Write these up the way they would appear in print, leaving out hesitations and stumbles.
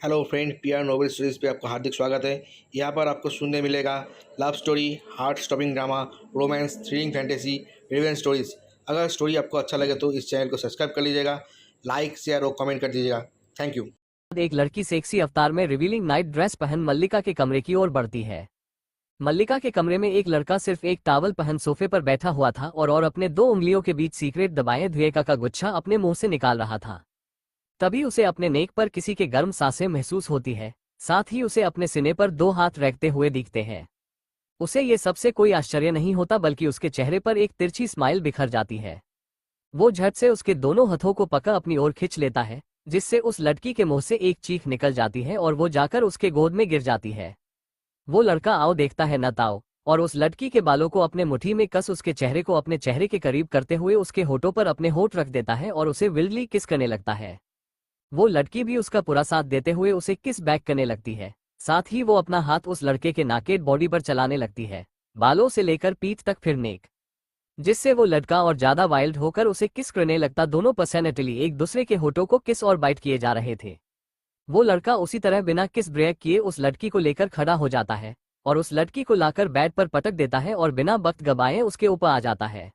Hello friend, PR novel series पे आपका हार्दिक स्वागत है। यहाँ पर आपको सुनने मिलेगा love story, heart stopping drama, romance, thrilling fantasy, revenge stories. अगर स्टोरी आपको अच्छा लगे तो इस चैनल को सब्सक्राइब कर लीजिएगा, लाइक शेयर और कमेंट कर दीजिएगा। Thank you. एक लड़की सेक्सी अवतार में रिवीलिंग नाइट ड्रेस पहन मल्लिका के कमरे की ओर बढ़ती है। मल्लिका के कमरे में एक लड़का सिर्फ एक टॉवल पहन सोफे पर बैठा हुआ था और अपने दो उंगलियों के बीच सीक्रेट दबाए धुएं का गुच्छा अपने मुंह से निकाल रहा था। तभी उसे अपने नेक पर किसी के गर्म सांसें महसूस होती है। साथ ही उसे अपने सीने पर दो हाथ रखते हुए दिखते हैं। उसे ये सबसे कोई आश्चर्य नहीं होता, बल्कि उसके चेहरे पर एक तिरछी स्माइल बिखर जाती है। वो झट से उसके दोनों हाथों को पकड़ अपनी ओर खींच लेता है, जिससे उस लड़की के मुंह से एक चीख निकल जाती है और वो जाकर उसके गोद में गिर जाती है। वो लड़का आओ देखता है न ताओ और उस लड़की के बालों को अपने मुट्ठी में कस उसके चेहरे को अपने चेहरे के करीब करते हुए उसके होठों पर अपने होठ रख देता है और उसे विल्डली किस करने लगता है। वो लड़की भी उसका पूरा साथ देते हुए उसे किस बैक करने लगती है। साथ ही वो अपना हाथ उस लड़के के नाकेड बॉडी पर चलाने लगती है, बालों से लेकर पीठ तक फिर नेक, जिससे वो लड़का और ज्यादा वाइल्ड होकर उसे किस करने लगता। दोनों पर्सनैलिटी एक दूसरे के होठों को किस और बाइट किए जा रहे थे। वो लड़का उसी तरह बिना किस ब्रेक किए उस लड़की को लेकर खड़ा हो जाता है और उस लड़की को लाकर बेड पर पटक देता है और बिना वक्त गवाए उसके ऊपर आ जाता है।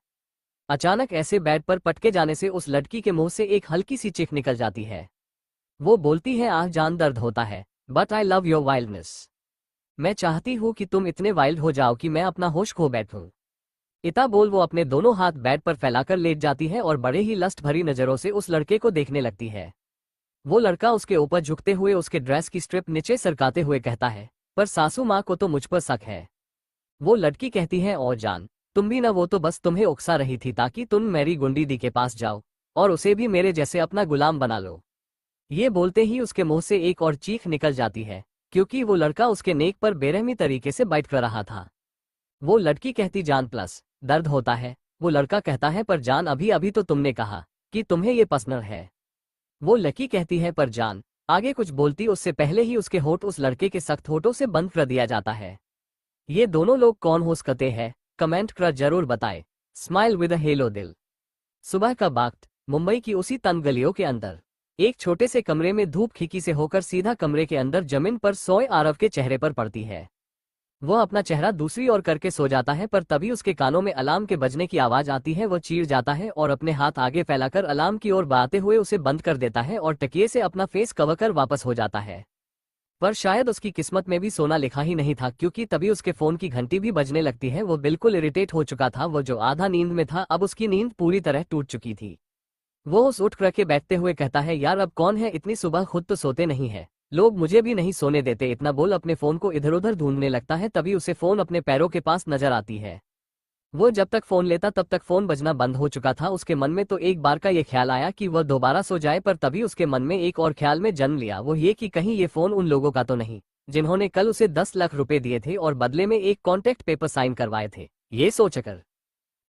अचानक ऐसे बेड पर पटके जाने से उस लड़की के मुंह से एक हल्की सी चीख निकल जाती है। वो बोलती है, आह जान दर्द होता है, but I love your wildness. मैं चाहती हूँ कि तुम इतने वाइल्ड हो जाओ कि मैं अपना होश खो बैठूं। इतना बोल वो अपने दोनों हाथ बेड पर फैलाकर लेट जाती है और बड़े ही लस्ट भरी नजरों से उस लड़के को देखने लगती है। वो लड़का उसके ऊपर झुकते हुए उसके ड्रेस की स्ट्रिप नीचे सरकाते हुए कहता है, पर सासू माँ को तो मुझ पर शक है। वो लड़की कहती है, और जान तुम भी ना, वो तो बस तुम्हें उकसा रही थी ताकि तुम मेरी गुंडी दी के पास जाओ और उसे भी मेरे जैसे अपना गुलाम बना लो। ये बोलते ही उसके मुंह से एक और चीख निकल जाती है, क्योंकि वो लड़का उसके नेक पर बेरहमी तरीके से बाइट कर रहा था। वो लड़की कहती, जान प्लस दर्द होता है। वो लड़का कहता है, पर जान अभी अभी तो तुमने कहा कि तुम्हें ये पसंद है। वो लड़की कहती है, पर जान आगे कुछ बोलती उससे पहले ही उसके होठ उस लड़के के सख्त होठों से बंद कर दिया जाता है। ये दोनों लोग कौन हो सकते हैं, कमेंट कर जरूर बताएं। स्माइल विद अ हेलो दिल। सुबह का वक्त, मुंबई की उसी तंग गलियों के अंदर एक छोटे से कमरे में धूप खिड़की से होकर सीधा कमरे के अंदर जमीन पर सोए आरव के चेहरे पर पड़ती है। वो अपना चेहरा दूसरी ओर करके सो जाता है, पर तभी उसके कानों में अलार्म के बजने की आवाज आती है। वो चीर जाता है और अपने हाथ आगे फैलाकर अलार्म की ओर बढ़ाते हुए उसे बंद कर देता है और तकिए से अपना फेस कवर कर वापस हो जाता है। पर शायद उसकी किस्मत में भी सोना लिखा ही नहीं था, क्योंकि तभी उसके फोन की घंटी भी बजने लगती है। वो बिल्कुल इरिटेट हो चुका था। वो जो आधा नींद में था, अब उसकी नींद पूरी तरह टूट चुकी थी। वो उस उठ करके बैठते हुए कहता है, यार अब कौन है, इतनी सुबह खुद तो सोते नहीं है, लोग मुझे भी नहीं सोने देते। इतना बोल अपने फोन को इधर उधर ढूंढने लगता है। तभी उसे फोन अपने पैरों के पास नजर आती है। वो जब तक फोन लेता तब तक फोन बजना बंद हो चुका था। उसके मन में तो एक बार का ये ख्याल आया कि वह दोबारा सो जाए, पर तभी उसके मन में एक और ख्याल में जन्म लिया, वो ये कि कहीं ये फोन उन लोगों का तो नहीं जिन्होंने कल उसे 10 लाख रुपए दिए थे और बदले में एक कॉन्ट्रैक्ट पेपर साइन करवाए थे। ये सोचकर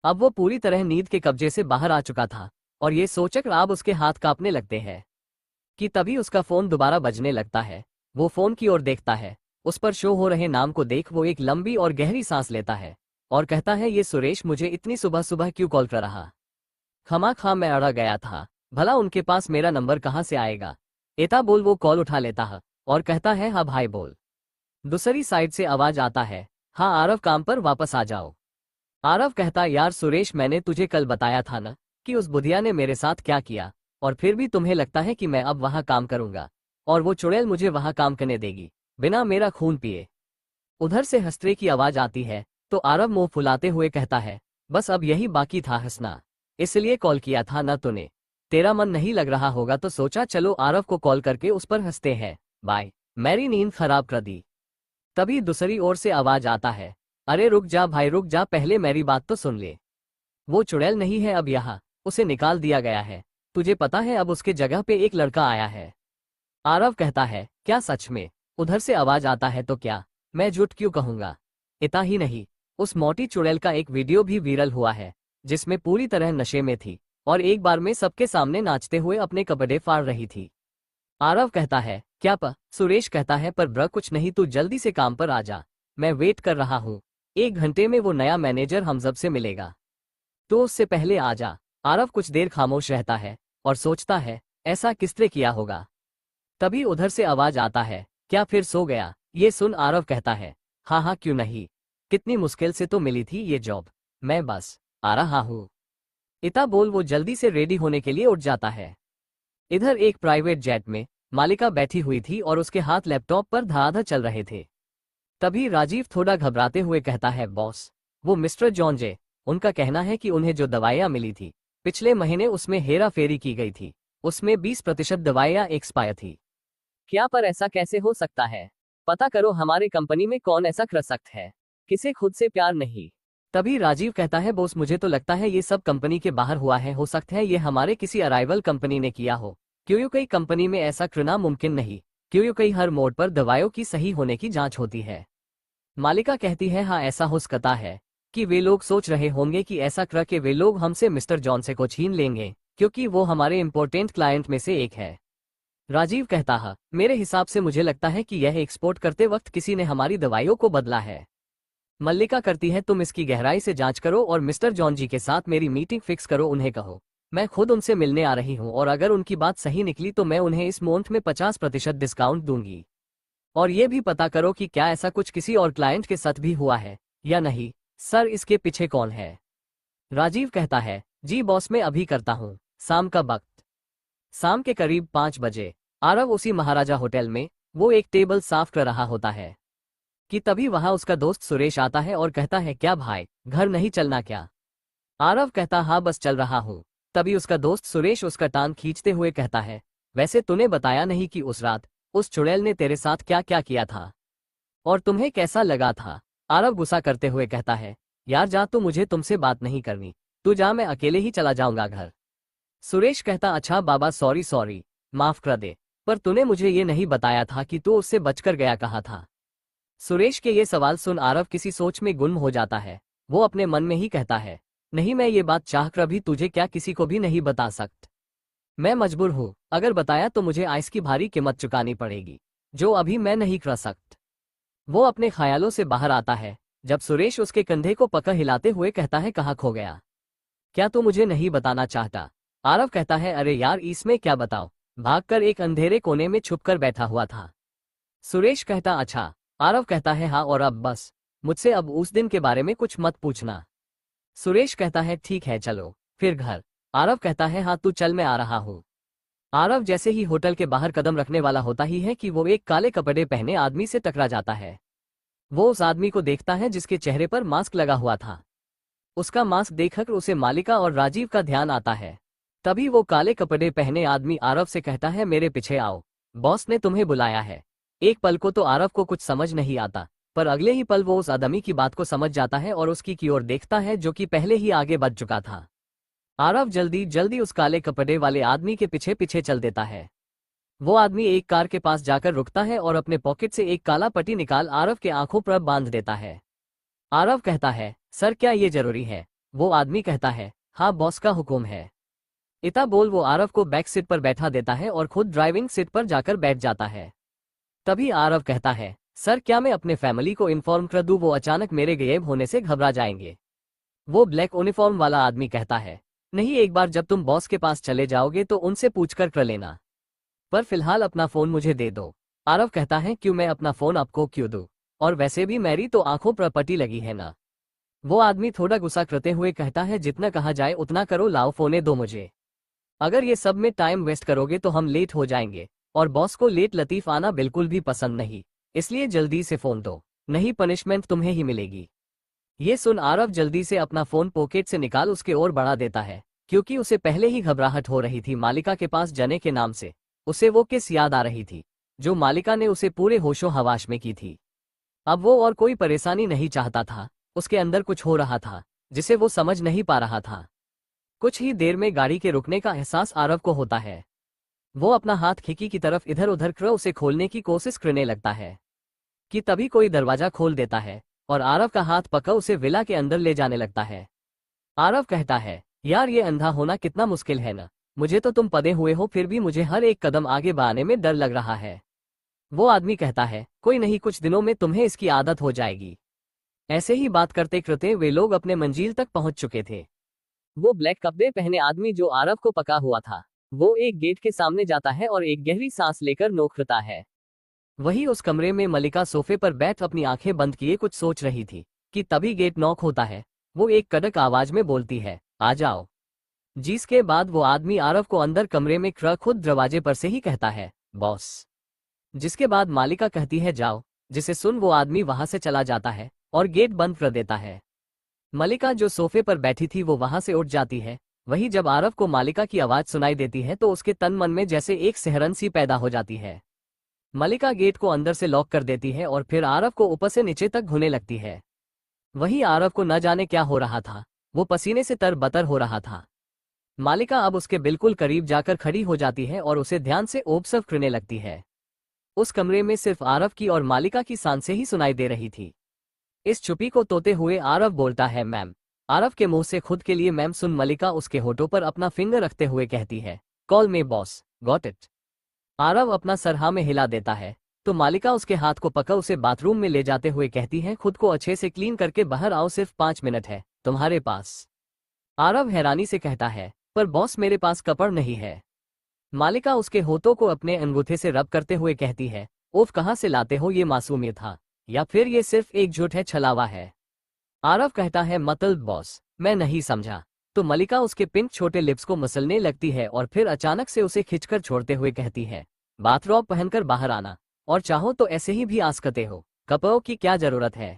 अब वो पूरी तरह नींद के कब्जे से बाहर आ चुका था और ये सोचकर अब उसके हाथ कांपने लगते हैं कि तभी उसका फोन दोबारा बजने लगता है। वो फोन की ओर देखता है, उस पर शो हो रहे नाम को देख वो एक लंबी और गहरी सांस लेता है और कहता है, ये सुरेश मुझे इतनी सुबह सुबह क्यों कॉल कर रहा। खामखा मैं अड़ा गया था, भला उनके पास मेरा नंबर कहाँ से आएगा। एता बोल वो कॉल उठा लेता है और कहता है, हाँ भाई बोल। दूसरी साइड से आवाज आता है, हाँ आरव काम पर वापस आ जाओ। आरव कहता, यार सुरेश मैंने तुझे कल बताया था ना कि उस बुधिया ने मेरे साथ क्या किया, और फिर भी तुम्हें लगता है कि मैं अब वहां काम करूंगा और वो चुड़ैल मुझे वहां काम करने देगी बिना मेरा खून पिए। उधर से हंसने की आवाज आती है तो आरव मुंह फुलाते हुए कहता है, बस अब यही बाकी था हंसना, इसलिए कॉल किया था ना तूने। तेरा मन नहीं लग रहा होगा तो सोचा चलो आरव को कॉल करके उस पर हंसते हैं। बाय। मेरी नींद खराब कर दी। तभी दूसरी ओर से आवाज आता है, अरे रुक जा भाई रुक जा, पहले मेरी बात तो सुन ले। वो चुड़ैल नहीं है अब यहाँ, उसे निकाल दिया गया है। तुझे पता है अब उसके जगह पे एक लड़का आया है। आरव कहता है, क्या सच में। उधर से आवाज आता है, तो क्या मैं झूठ क्यों कहूंगा। इतना ही नहीं, उस मोटी चुड़ैल का एक वीडियो भी वायरल हुआ है जिसमें पूरी तरह नशे में थी और एक बार में सबके सामने नाचते हुए अपने कपड़े फाड़ रही थी। आरव कहता है, क्या सुरेश कहता है, पर ब्र कुछ नहीं, तू जल्दी से काम पर आ जा, मैं वेट कर रहा हूँ। 1 घंटे में वो नया मैनेजर हमजब से मिलेगा, तो उससे पहले आ जा। आरव कुछ देर खामोश रहता है और सोचता है, ऐसा किसने किया होगा। तभी उधर से आवाज आता है, क्या फिर सो गया? ये सुन आरव कहता है, हाँ हाँ क्यों नहीं, कितनी मुश्किल से तो मिली थी ये जॉब, मैं बस आ रहा हूँ। इता बोल वो जल्दी से रेडी होने के लिए उठ जाता है। इधर एक प्राइवेट जेट में मालिका बैठी हुई थी और उसके हाथ लैपटॉप पर धड़ाधड़ चल रहे थे। तभी राजीव थोड़ा घबराते हुए कहता है, बॉस, वो मिस्टर जॉनजे, उनका कहना है कि उन्हें जो दवाइयाँ मिली थी पिछले महीने उसमें हेरा फेरी की गई थी, उसमें 20% दवाइयाँ एक्सपायर थी। क्या पर ऐसा कैसे हो सकता है? पता करो हमारे कंपनी में कौन ऐसा कर सकता है, किसे खुद से प्यार नहीं। तभी राजीव कहता है, बॉस मुझे तो लगता है ये सब कंपनी के बाहर हुआ है, हो सकता है ये हमारे किसी अराइवल कंपनी ने किया हो, क्योंकि कई कंपनी में ऐसा करना मुमकिन नहीं, क्योंकि कई हर मोड पर दवाइयों की सही होने की जांच होती है। मालिका कहती है, हाँ ऐसा हो सकता है कि वे लोग सोच रहे होंगे कि ऐसा कर के वे लोग हमसे मिस्टर जॉन से को छीन लेंगे, क्योंकि वो हमारे इंपॉर्टेंट क्लाइंट में से एक है। राजीव कहता है, मेरे हिसाब से मुझे लगता है कि यह एक्सपोर्ट करते वक्त किसी ने हमारी दवाइयों को बदला है। मल्लिका करती है, तुम इसकी गहराई से जांच करो और मिस्टर जॉन जी के साथ मेरी मीटिंग फिक्स करो, उन्हें कहो मैं खुद उनसे मिलने आ रही हूँ और अगर उनकी बात सही निकली तो मैं उन्हें इस मंथ में 50% डिस्काउंट दूंगी। और ये भी पता करो कि क्या ऐसा कुछ किसी और क्लाइंट के साथ भी हुआ है या नहीं। सर इसके पीछे कौन है? राजीव कहता है, जी बॉस मैं अभी करता हूँ। शाम का वक्त, शाम के करीब 5 बजे आरव उसी महाराजा होटल में वो एक टेबल साफ कर रहा होता है कि तभी वहां उसका दोस्त सुरेश आता है और कहता है, क्या भाई घर नहीं चलना क्या? आरव कहता, हाँ बस चल रहा हूँ। तभी उसका दोस्त सुरेश उसका टांग खींचते हुए कहता है, वैसे तूने बताया नहीं कि उस रात उस चुड़ैल ने तेरे साथ क्या क्या किया था और तुम्हें कैसा लगा था? आरव गुस्सा करते हुए कहता है, यार जा, तू मुझे तुमसे बात नहीं करनी, तू जा, मैं अकेले ही चला जाऊंगा घर। सुरेश कहता, अच्छा बाबा सॉरी सॉरी, माफ कर दे, पर तूने मुझे ये नहीं बताया था कि तू उससे बचकर गया कहाँ था। सुरेश के ये सवाल सुन आरव किसी सोच में गुम हो जाता है। वो अपने मन में ही कहता है, नहीं मैं ये बात चाहकर भी तुझे क्या किसी को भी नहीं बता सकता, मैं मजबूर हूँ, अगर बताया तो मुझे आइस की भारी कीमत चुकानी पड़ेगी, जो अभी मैं नहीं कर सकता। वो अपने ख्यालों से बाहर आता है जब सुरेश उसके कंधे को पकड़ हिलाते हुए कहता है, कहाँ खो गया? क्या तू मुझे नहीं बताना चाहता? आरव कहता है, अरे यार इसमें क्या बताओ, भागकर एक अंधेरे कोने में छुपकर बैठा हुआ था। सुरेश कहता, अच्छा। आरव कहता है, हाँ और अब बस मुझसे अब उस दिन के बारे में कुछ मत पूछना। सुरेश कहता है, ठीक है चलो फिर घर। आरव कहता है, हाँ तू चल मैं आ रहा हूँ। आरव जैसे ही होटल के बाहर कदम रखने वाला होता ही है कि वो एक काले कपड़े पहने आदमी से टकरा जाता है। वो उस आदमी को देखता है जिसके चेहरे पर मास्क लगा हुआ था। उसका मास्क देखकर उसे मालिका और राजीव का ध्यान आता है। तभी वो काले कपड़े पहने आदमी आरव से कहता है, मेरे पीछे आओ, बॉस ने तुम्हें बुलाया है। एक पल को तो आरव को कुछ समझ नहीं आता, पर अगले ही पल वो उस आदमी की बात को समझ जाता है और उसकी की ओर देखता है जो कि पहले ही आगे बढ़ चुका था। आरव जल्दी जल्दी उस काले कपड़े वाले आदमी के पीछे पीछे चल देता है। वो आदमी एक कार के पास जाकर रुकता है और अपने पॉकेट से एक काला पट्टी निकाल आरव के आंखों पर बांध देता है। आरव कहता है, सर क्या ये जरूरी है? वो आदमी कहता है, हाँ बॉस का हुक्म है। इता बोल वो आरव को बैक सीट पर बैठा देता है और खुद ड्राइविंग सीट पर जाकर बैठ जाता है। तभी आरव कहता है, सर क्या मैं अपने फैमिली को इन्फॉर्म कर दूं, वो अचानक मेरे गायब होने से घबरा जाएंगे। वो ब्लैक यूनिफॉर्म वाला आदमी कहता है, नहीं एक बार जब तुम बॉस के पास चले जाओगे तो उनसे पूछकर कर लेना, पर फिलहाल अपना फोन मुझे दे दो। आरव कहता है, क्यों मैं अपना फोन आपको क्यों दूं, और वैसे भी मेरी तो आंखों पर पट्टी लगी है ना। वो आदमी थोड़ा गुस्सा करते हुए कहता है, जितना कहा जाए उतना करो, लाओ फोने दो मुझे। अगर ये सब में टाइम वेस्ट करोगे तो हम लेट हो जाएंगे और बॉस को लेट लतीफ आना बिल्कुल भी पसंद नहीं, इसलिए जल्दी से फोन दो, नहीं पनिशमेंट तुम्हें ही मिलेगी। ये सुन आरव जल्दी से अपना फोन पॉकेट से निकाल उसके ओर बढ़ा देता है, क्योंकि उसे पहले ही घबराहट हो रही थी मालिका के पास जाने के नाम से। उसे वो किस याद आ रही थी जो मालिका ने उसे पूरे होशो हवास में की थी। अब वो और कोई परेशानी नहीं चाहता था, उसके अंदर कुछ हो रहा था जिसे वो समझ नहीं पा रहा था। कुछ ही देर में गाड़ी के रुकने का एहसास आरव को होता है। वो अपना हाथ खिड़की की तरफ इधर उधर कर उसे खोलने की कोशिश करने लगता है कि तभी कोई दरवाजा खोल देता है और आरव का हाथ पकड़ उसे विला के अंदर ले जाने लगता है। आरव कहता है, यार ये अंधा होना कितना मुश्किल है ना, मुझे तो तुम पदे हुए हो फिर भी मुझे हर एक कदम आगे बढ़ाने में डर लग रहा है। वो आदमी कहता है, कोई नहीं, कुछ दिनों में तुम्हें इसकी आदत हो जाएगी। ऐसे ही बात करते करते वे लोग अपने मंजिल तक पहुंच चुके थे। वो ब्लैक कपड़े पहने आदमी जो आरव को पका हुआ था वो एक गेट के सामने जाता है और एक गहरी सांस लेकर नोखता है। वही उस कमरे में मल्लिका सोफे पर बैठ अपनी आंखें बंद किए कुछ सोच रही थी कि तभी गेट नॉक होता है। वो एक कड़क आवाज में बोलती है, आ जाओ। जिसके बाद वो आदमी आरव को अंदर कमरे में खुद दरवाजे पर से ही कहता है, बॉस। जिसके बाद मालिका कहती है, जाओ। जिसे सुन वो आदमी वहां से चला जाता है और गेट बंद कर देता है। मल्लिका जो सोफे पर बैठी थी वो वहां से उठ जाती है। वही जब आरव को मालिका की आवाज सुनाई देती है तो उसके तन मन में जैसे एक सिहरन सी पैदा हो जाती है। मल्लिका गेट को अंदर से लॉक कर देती है और फिर आरव को ऊपर से नीचे तक घूने लगती है। वही आरव को न जाने क्या हो रहा था, वो पसीने से तरबतर हो रहा था। मालिका अब उसके बिल्कुल करीब जाकर खड़ी हो जाती है और उसे ध्यान से ऑब्जर्व करने लगती है। उस कमरे में सिर्फ आरव की और मालिका की सांसें ही सुनाई दे रही थी। इस चुप्पी को तोते हुए आरव बोलता है, मैम। आरव के मुंह से खुद के लिए मैम सुन मल्लिका उसके होठों पर अपना फिंगर रखते हुए कहती है, call me boss, got it. Aarav अपना सर हाँ में हिला देता है तो मालिका उसके हाथ को पकड़ उसे बाथरूम में ले जाते हुए कहती है, खुद को अच्छे से क्लीन करके बाहर आओ, सिर्फ 5 मिनट है तुम्हारे पास। आरव हैरानी से कहता है, पर बॉस मेरे पास कपड़ नहीं है। मालिका उसके होठों को अपने अंगूठे से रब करते हुए कहती है, ओफ, कहाँ से लाते हो, ये मासूमियत था या फिर ये सिर्फ एक झूठ है, छलावा है। आरव कहता है, मतलब बॉस मैं नहीं समझा। तो मल्लिका उसके पिंक छोटे लिप्स को मसलने लगती है और फिर अचानक से उसे खिंचकर छोड़ते हुए कहती है, बाथरॉब पहनकर बाहर आना, और चाहो तो ऐसे ही भी आ सकते हो, कपड़ों की क्या जरूरत है।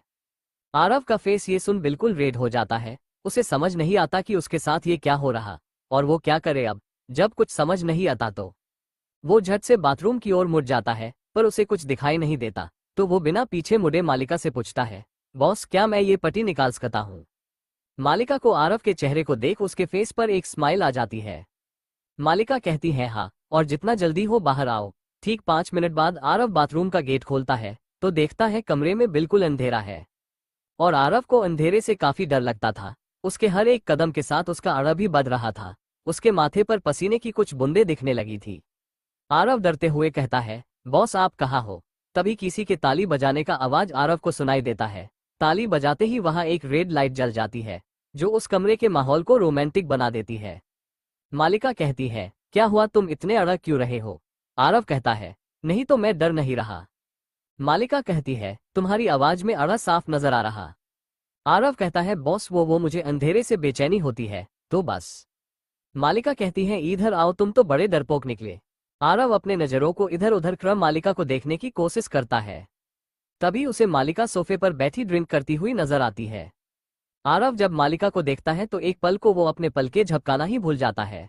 आरव का फेस ये सुन बिल्कुल रेड हो जाता है। उसे समझ नहीं आता कि उसके साथ ये क्या हो रहा और वो क्या करे अब। जब कुछ समझ नहीं आता तो वो झट से बाथरूम की ओर मुड़ जाता है, पर उसे कुछ दिखाई नहीं देता। तो वो बिना पीछे मुड़े मालिका से पूछता है, बॉस क्या मैं ये पट्टी निकाल सकता हूँ। मालिका को आरव के चेहरे को देख उसके फेस पर एक स्माइल आ जाती है। मालिका कहती है, हाँ, और जितना जल्दी हो बाहर आओ। ठीक 5 मिनट बाद आरव बाथरूम का गेट खोलता है तो देखता है कमरे में बिल्कुल अंधेरा है। और आरव को अंधेरे से काफी डर लगता था। उसके हर एक कदम के साथ उसका अड़ा भी बढ़ रहा था। उसके माथे पर पसीने की कुछ बूंदें दिखने लगी थी। आरव डरते हुए कहता है, बॉस आप कहाँ हो। तभी किसी के ताली बजाने का आवाज आरव को सुनाई देता है। ताली बजाते ही वहां एक रेड लाइट जल जाती है जो उस कमरे के माहौल को रोमांटिक बना देती है। मालिका कहती है, क्या हुआ, तुम इतने अड़ग क्यों रहे हो। आरव कहता है, नहीं तो मैं डर नहीं रहा। मालिका कहती है, तुम्हारी आवाज में अड़ा साफ नजर आ रहा। आरव कहता है, बॉस वो मुझे अंधेरे से बेचैनी होती है तो बस। मालिका कहती है, इधर आओ, तुम तो बड़े डरपोक निकले। आरव अपने नजरों को इधर उधर कर मालिका को देखने की कोशिश करता है। तभी उसे मालिका सोफे पर बैठी ड्रिंक करती हुई नजर आती है। आरव जब मालिका को देखता है तो एक पल को वो अपने पलके झपकाना ही भूल जाता है,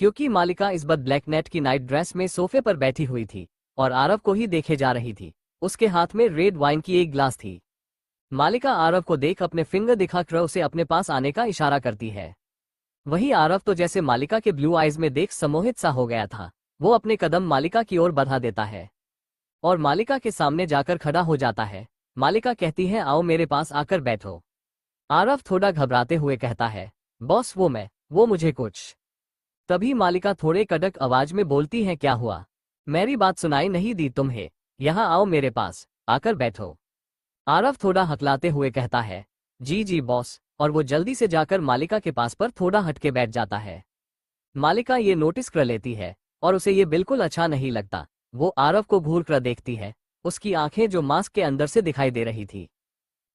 क्योंकि मालिका इस बार ब्लैक नेट की नाइट ड्रेस में सोफे पर बैठी हुई थी और आरव को ही देखे जा रही थी। उसके हाथ में रेड वाइन की एक ग्लास थी। मालिका आरव को देख अपने फिंगर दिखाकर उसे अपने पास आने का इशारा करती है। वही आरव तो जैसे मालिका के ब्लू आइज में देख सम्मोहित सा हो गया था। वो अपने कदम मालिका की ओर बढ़ा देता है और मालिका के सामने जाकर खड़ा हो जाता है। मालिका कहती है, आओ मेरे पास आकर बैठो। आरव थोड़ा घबराते हुए कहता है, बॉस वो मुझे कुछ। तभी मालिका थोड़े कड़क आवाज में बोलती है, क्या हुआ, मेरी बात सुनाई नहीं दी तुम्हें, यहाँ आओ मेरे पास आकर बैठो। आरव थोड़ा हकलाते हुए कहता है, जी जी बॉस, और वो जल्दी से जाकर मालिका के पास पर थोड़ा हटके बैठ जाता है। मालिका ये नोटिस कर लेती है और उसे ये बिल्कुल अच्छा नहीं लगता। वो आरव को घूर कर देखती है। उसकी आंखें जो मास्क के अंदर से दिखाई दे रही थी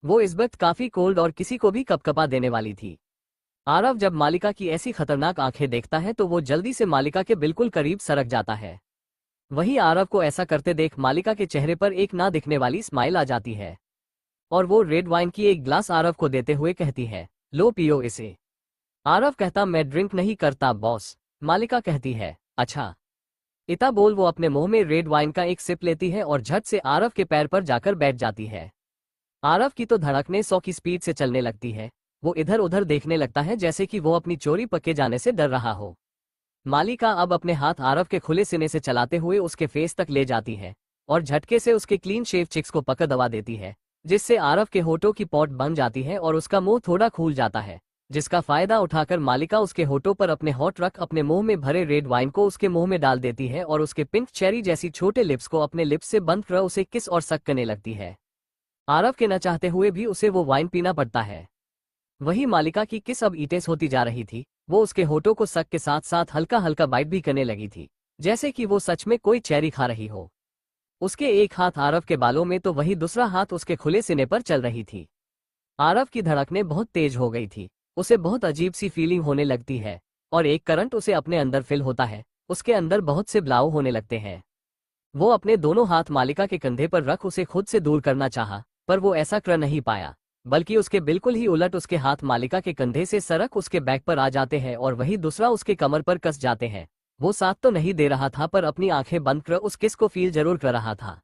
वो इस वक्त काफी कोल्ड और किसी को भी कपकपा देने वाली थी। आरव जब मालिका की ऐसी खतरनाक आंखें देखता है तो वो जल्दी से मालिका के बिल्कुल करीब सरक जाता है। वही आरव को ऐसा करते देख मालिका के चेहरे पर एक ना दिखने वाली स्माइल आ जाती है और वो रेड वाइन की एक ग्लास आरव को देते हुए कहती है, लो पियो इसे। आरव कहता, मैं ड्रिंक नहीं करता बॉस। मालिका कहती है, अच्छा। इतना बोल वो अपने मुंह में रेड वाइन का एक सिप लेती है और झट से आरव के पैर पर जाकर बैठ जाती है। आरव की तो धड़कने 100 की स्पीड से चलने लगती है। वो इधर उधर देखने लगता है जैसे कि वो अपनी चोरी पक्के जाने से डर रहा हो। मालिका अब अपने हाथ आरव के खुले सीने से चलाते हुए उसके फेस तक ले जाती है और झटके से उसके क्लीन शेव चिक्स को पकड़ दबा देती है, जिससे आरव के होठों की पॉट बन जाती है और उसका मुंह थोड़ा खुल जाता है, जिसका फायदा उठाकर मालिका उसके होठों पर अपने होठ रख अपने मुंह में भरे रेड वाइन को उसके मुंह में डाल देती है और उसके पिंक चेरी जैसी छोटे लिप्स को अपने लिप्स से बंद कर उसे किस और सक करने लगती है। आरव के न चाहते हुए भी उसे वो वाइन पीना पड़ता है। वही मालिका की किस अब ईटेस होती जा रही थी। वो उसके होठों को सक के साथ साथ हल्का हल्का बाइट भी करने लगी थी, जैसे कि वो सच में कोई चेरी खा रही हो। उसके एक हाथ आरव के बालों में तो वही दूसरा हाथ उसके खुले सीने पर चल रही थी। आरव की धड़कनें बहुत तेज हो गई थी। उसे बहुत अजीब सी फीलिंग होने लगती है और एक करंट उसे अपने अंदर फिल होता है। उसके अंदर बहुत से ब्लाव होने लगते हैं। वो अपने दोनों हाथ मालिका के कंधे पर रख उसे खुद से दूर करना चाहा, पर वो ऐसा कर नहीं पाया, बल्कि उसके बिल्कुल ही उलट उसके हाथ मालिका के कंधे से सरक उसके बैक पर आ जाते हैं और वही दूसरा उसके कमर पर कस जाते हैं। वो साथ तो नहीं दे रहा था, पर अपनी आंखें बंद कर उस किस को फील जरूर कर रहा था।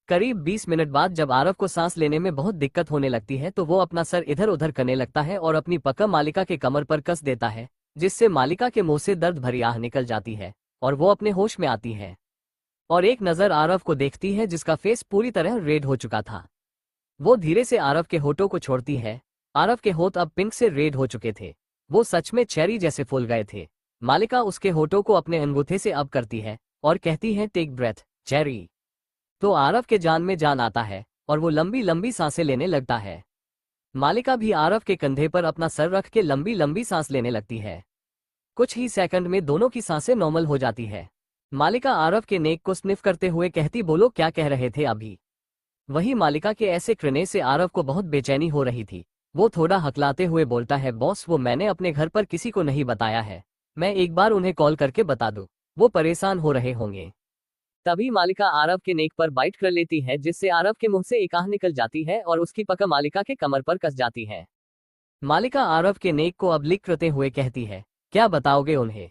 करीब 20 मिनट बाद जब आरव को सांस लेने में बहुत दिक्कत होने लगती है तो वो अपना सर इधर उधर करने लगता है और अपनी पकड़ मालिका के कमर पर कस देता है, जिससे मालिका के मुंह से दर्द भरी आह निकल जाती है और वो अपने होश में आती है और एक नजर आरव को देखती है जिसका फेस पूरी तरह रेड हो चुका था। वो धीरे से आरव के होठों को छोड़ती है। आरव के होठ अब पिंक से रेड हो चुके थे। वो सच में चेरी जैसे फूल गए थे। मालिका उसके होठों को अपने अंगूठे से अब करती है और कहती है, टेक ब्रेथ चेरी। तो आरव के जान में जान आता है और वो लंबी लंबी सांसें लेने लगता है। मालिका भी आरव के कंधे पर अपना सर रख के लंबी लंबी सांस लेने लगती है। कुछ ही सेकंड में दोनों की सांसें नॉर्मल हो जाती है। मालिका आरव के नेक को स्निफ करते हुए कहती, बोलो क्या कह रहे थे अभी। वही मालिका के ऐसे करने से आरव को बहुत बेचैनी हो रही थी। वो थोड़ा हकलाते हुए बोलता है, बॉस वो मैंने अपने घर पर किसी को नहीं बताया है, मैं एक बार उन्हें कॉल करके बता दूं, वो परेशान हो रहे होंगे। तभी मालिका आरव के नेक पर बाइट कर लेती है, जिससे आरव के मुंह से एक आह निकल जाती है और उसकी पकड़ मालिका के कमर पर कस जाती है। मालिका आरव के नेक को अब लिक करते हुए कहती है, क्या बताओगे उन्हें।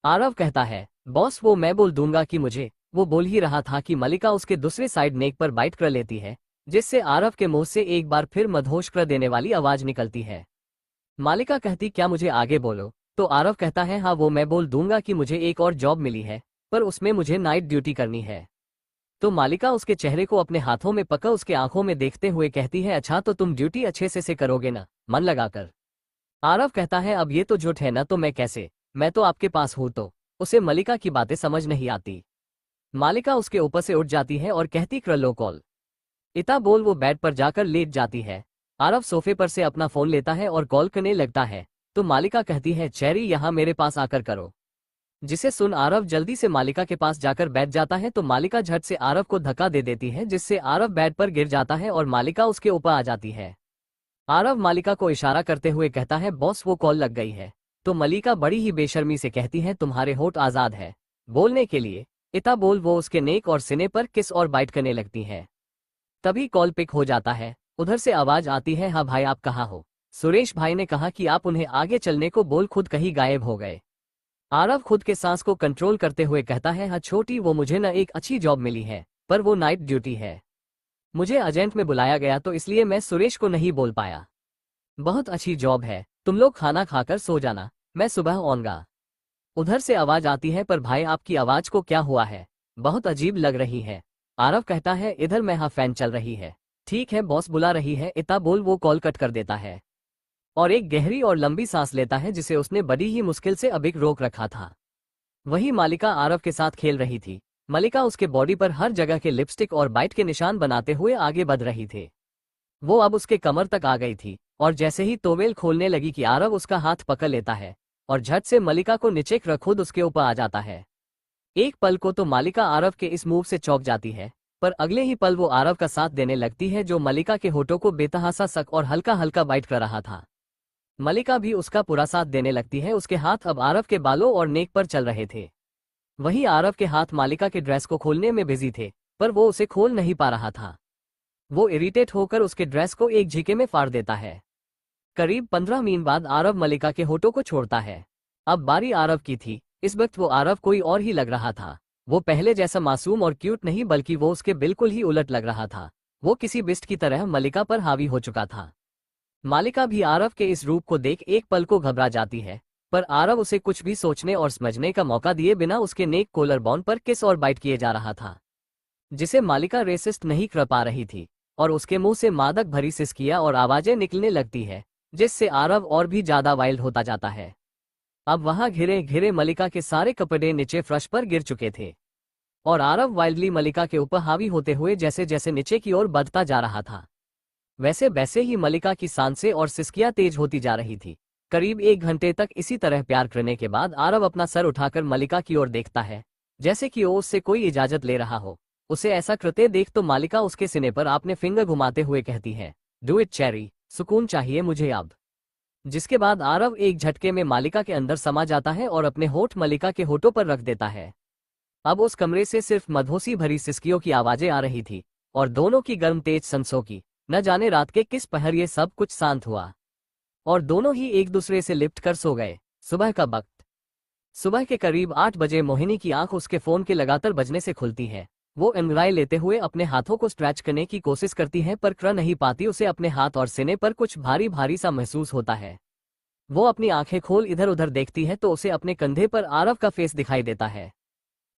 आरव कहता है, बॉस वो मैं बोल दूंगा कि मुझे। वो बोल ही रहा था कि मालिका उसके दूसरे साइड नेक पर बाइट कर लेती है, जिससे आरव के मुंह से एक बार फिर मदहोश कर देने वाली आवाज निकलती है। मालिका कहती, क्या मुझे आगे बोलो। तो आरव कहता है, हाँ वो मैं बोल दूंगा कि मुझे एक और जॉब मिली है, पर उसमें मुझे नाइट ड्यूटी करनी है। तो मालिका उसके चेहरे को अपने हाथों में पकड़ उसके आंखों में देखते हुए कहती है, अच्छा तो तुम ड्यूटी अच्छे से करोगे ना, मन लगाकर। आरव कहता है, अब ये तो झूठ है ना, तो मैं कैसे, मैं तो आपके पास हूं। तो उसे मालिका की बातें समझ नहीं आती। मालिका उसके ऊपर से उठ जाती है और कहती, कर लो कॉल। इता बोल वो बेड पर जाकर लेट जाती है। आरव सोफे पर से अपना फोन लेता है और कॉल करने लगता है। तो मालिका कहती है, चेरी यहाँ मेरे पास आकर करो। जिसे सुन आरव जल्दी से मालिका के पास जाकर बैठ जाता है। तो मालिका झट से आरव को धक्का दे देती है, जिससे आरव बेड पर गिर जाता है और मालिका उसके ऊपर आ जाती है। आरव मालिका को इशारा करते हुए कहता है, बॉस वो कॉल लग गई है। तो मलिका बड़ी ही बेशर्मी से कहती है, तुम्हारे होठ आजाद है बोलने के लिए। इता बोल वो उसके नेक और सिने पर किस और बाइट करने लगती है। तभी कॉल पिक हो जाता है। उधर से आवाज आती है, हाँ भाई आप कहाँ हो। सुरेश भाई ने कहा कि आप उन्हें आगे चलने को बोल खुद कहीं गायब हो गए। आरव खुद के सांस को कंट्रोल करते हुए कहता है, हाँ छोटी वो मुझे न एक अच्छी जॉब मिली है, पर वो नाइट ड्यूटी है। मुझे एजेंट में बुलाया गया तो इसलिए मैं सुरेश को नहीं बोल पाया। बहुत अच्छी जॉब है, तुम लोग खाना खाकर सो जाना, मैं सुबह आऊंगा। उधर से आवाज आती है, पर भाई आपकी आवाज को क्या हुआ है, बहुत अजीब लग रही है। आरव कहता है, इधर मैं हाँ फैन चल रही है। ठीक है बॉस बुला रही है। इता बोल वो कॉल कट कर देता है और एक गहरी और लंबी सांस लेता है, जिसे उसने बड़ी ही मुश्किल से अभी रोक रखा था। वही मालिका आरव के साथ खेल रही थी। मलिका उसके बॉडी पर हर जगह के लिपस्टिक और बाइट के निशान बनाते हुए आगे बढ़ रही थी। वो अब उसके कमर तक आ गई थी और जैसे ही तोवेल खोलने लगी कि आरव उसका हाथ पकड़ लेता है और झट से मलिका को नीचे कर खुद उसके ऊपर आ जाता है। एक पल को तो मालिका आरव के इस मूव से चौंक जाती है, पर अगले ही पल वो आरव का साथ देने लगती है, जो मलिका के होठों को बेतहासा सक और हल्का हल्का बाइट कर रहा था। मलिका भी उसका पूरा साथ देने लगती है। उसके हाथ अब आरव के बालों और नेक पर चल रहे थे। वहीं आरव के हाथ मालिका के ड्रेस को खोलने में बिजी थे, पर वो उसे खोल नहीं पा रहा था। वो इरिटेट होकर उसके ड्रेस को एक झीके में फाड़ देता है। करीब 15 मिनट बाद आरव मलिका के होठों को छोड़ता है। अब बारी आरव की थी। इस वक्त वो आरव कोई और ही लग रहा था। वो पहले जैसा मासूम और क्यूट नहीं, बल्कि वो उसके बिल्कुल ही उलट लग रहा था। वो किसी बिस्ट की तरह मलिका पर हावी हो चुका था। मालिका भी आरव के इस रूप को देख एक पल को घबरा जाती है, पर आरव उसे कुछ भी सोचने और समझने का मौका दिए बिना उसके नेक कोलर बॉन पर किस और बाइट किए जा रहा था, जिसे मालिका रेसिस्ट नहीं कर पा रही थी और उसके मुंह से मादक भरी सिसकियां और आवाजें निकलने लगती है, जिससे आरव और भी ज्यादा वाइल्ड होता जाता है। अब वहां घिरे घिरे मलिका के सारे कपड़े नीचे फर्श पर गिर चुके थे और आरव वाइल्डली मलिका के ऊपर हावी होते हुए जैसे जैसे नीचे की ओर बढ़ता जा रहा था, वैसे वैसे ही मलिका की सांसें और सिसकियां तेज होती जा रही थी। करीब 1 घंटे तक इसी तरह प्यार करने के बाद आरव अपना सर उठाकर मल्लिका की ओर देखता है, जैसे कि वो उससे कोई इजाजत ले रहा हो। उसे ऐसा करते देख तो मालिका उसके सिने पर अपने फिंगर घुमाते हुए कहती है, डू इट चेरी, सुकून चाहिए मुझे अब। जिसके बाद आरव एक झटके में मालिका के अंदर समा जाता है और अपने होठ मल्लिका के होठों पर रख देता है। अब उस कमरे से सिर्फ मदहोशी भरी सिसकियों की आवाजें आ रही थी और दोनों की गर्म तेज सांसों की। न जाने रात के किस पहर ये सब कुछ शांत हुआ और दोनों ही एक दूसरे से लिपट कर सो गए। सुबह का वक्त। सुबह के करीब 8 बजे मोहिनी की आंख उसके फोन के लगातार बजने से खुलती है। वो अंगड़ाई लेते हुए अपने हाथों को स्ट्रेच करने की कोशिश करती है पर कर नहीं पाती। उसे अपने हाथ और सीने पर कुछ भारी भारी सा महसूस होता है। वो अपनी आंखें खोल इधर उधर देखती है तो उसे अपने कंधे पर आरव का फेस दिखाई देता है,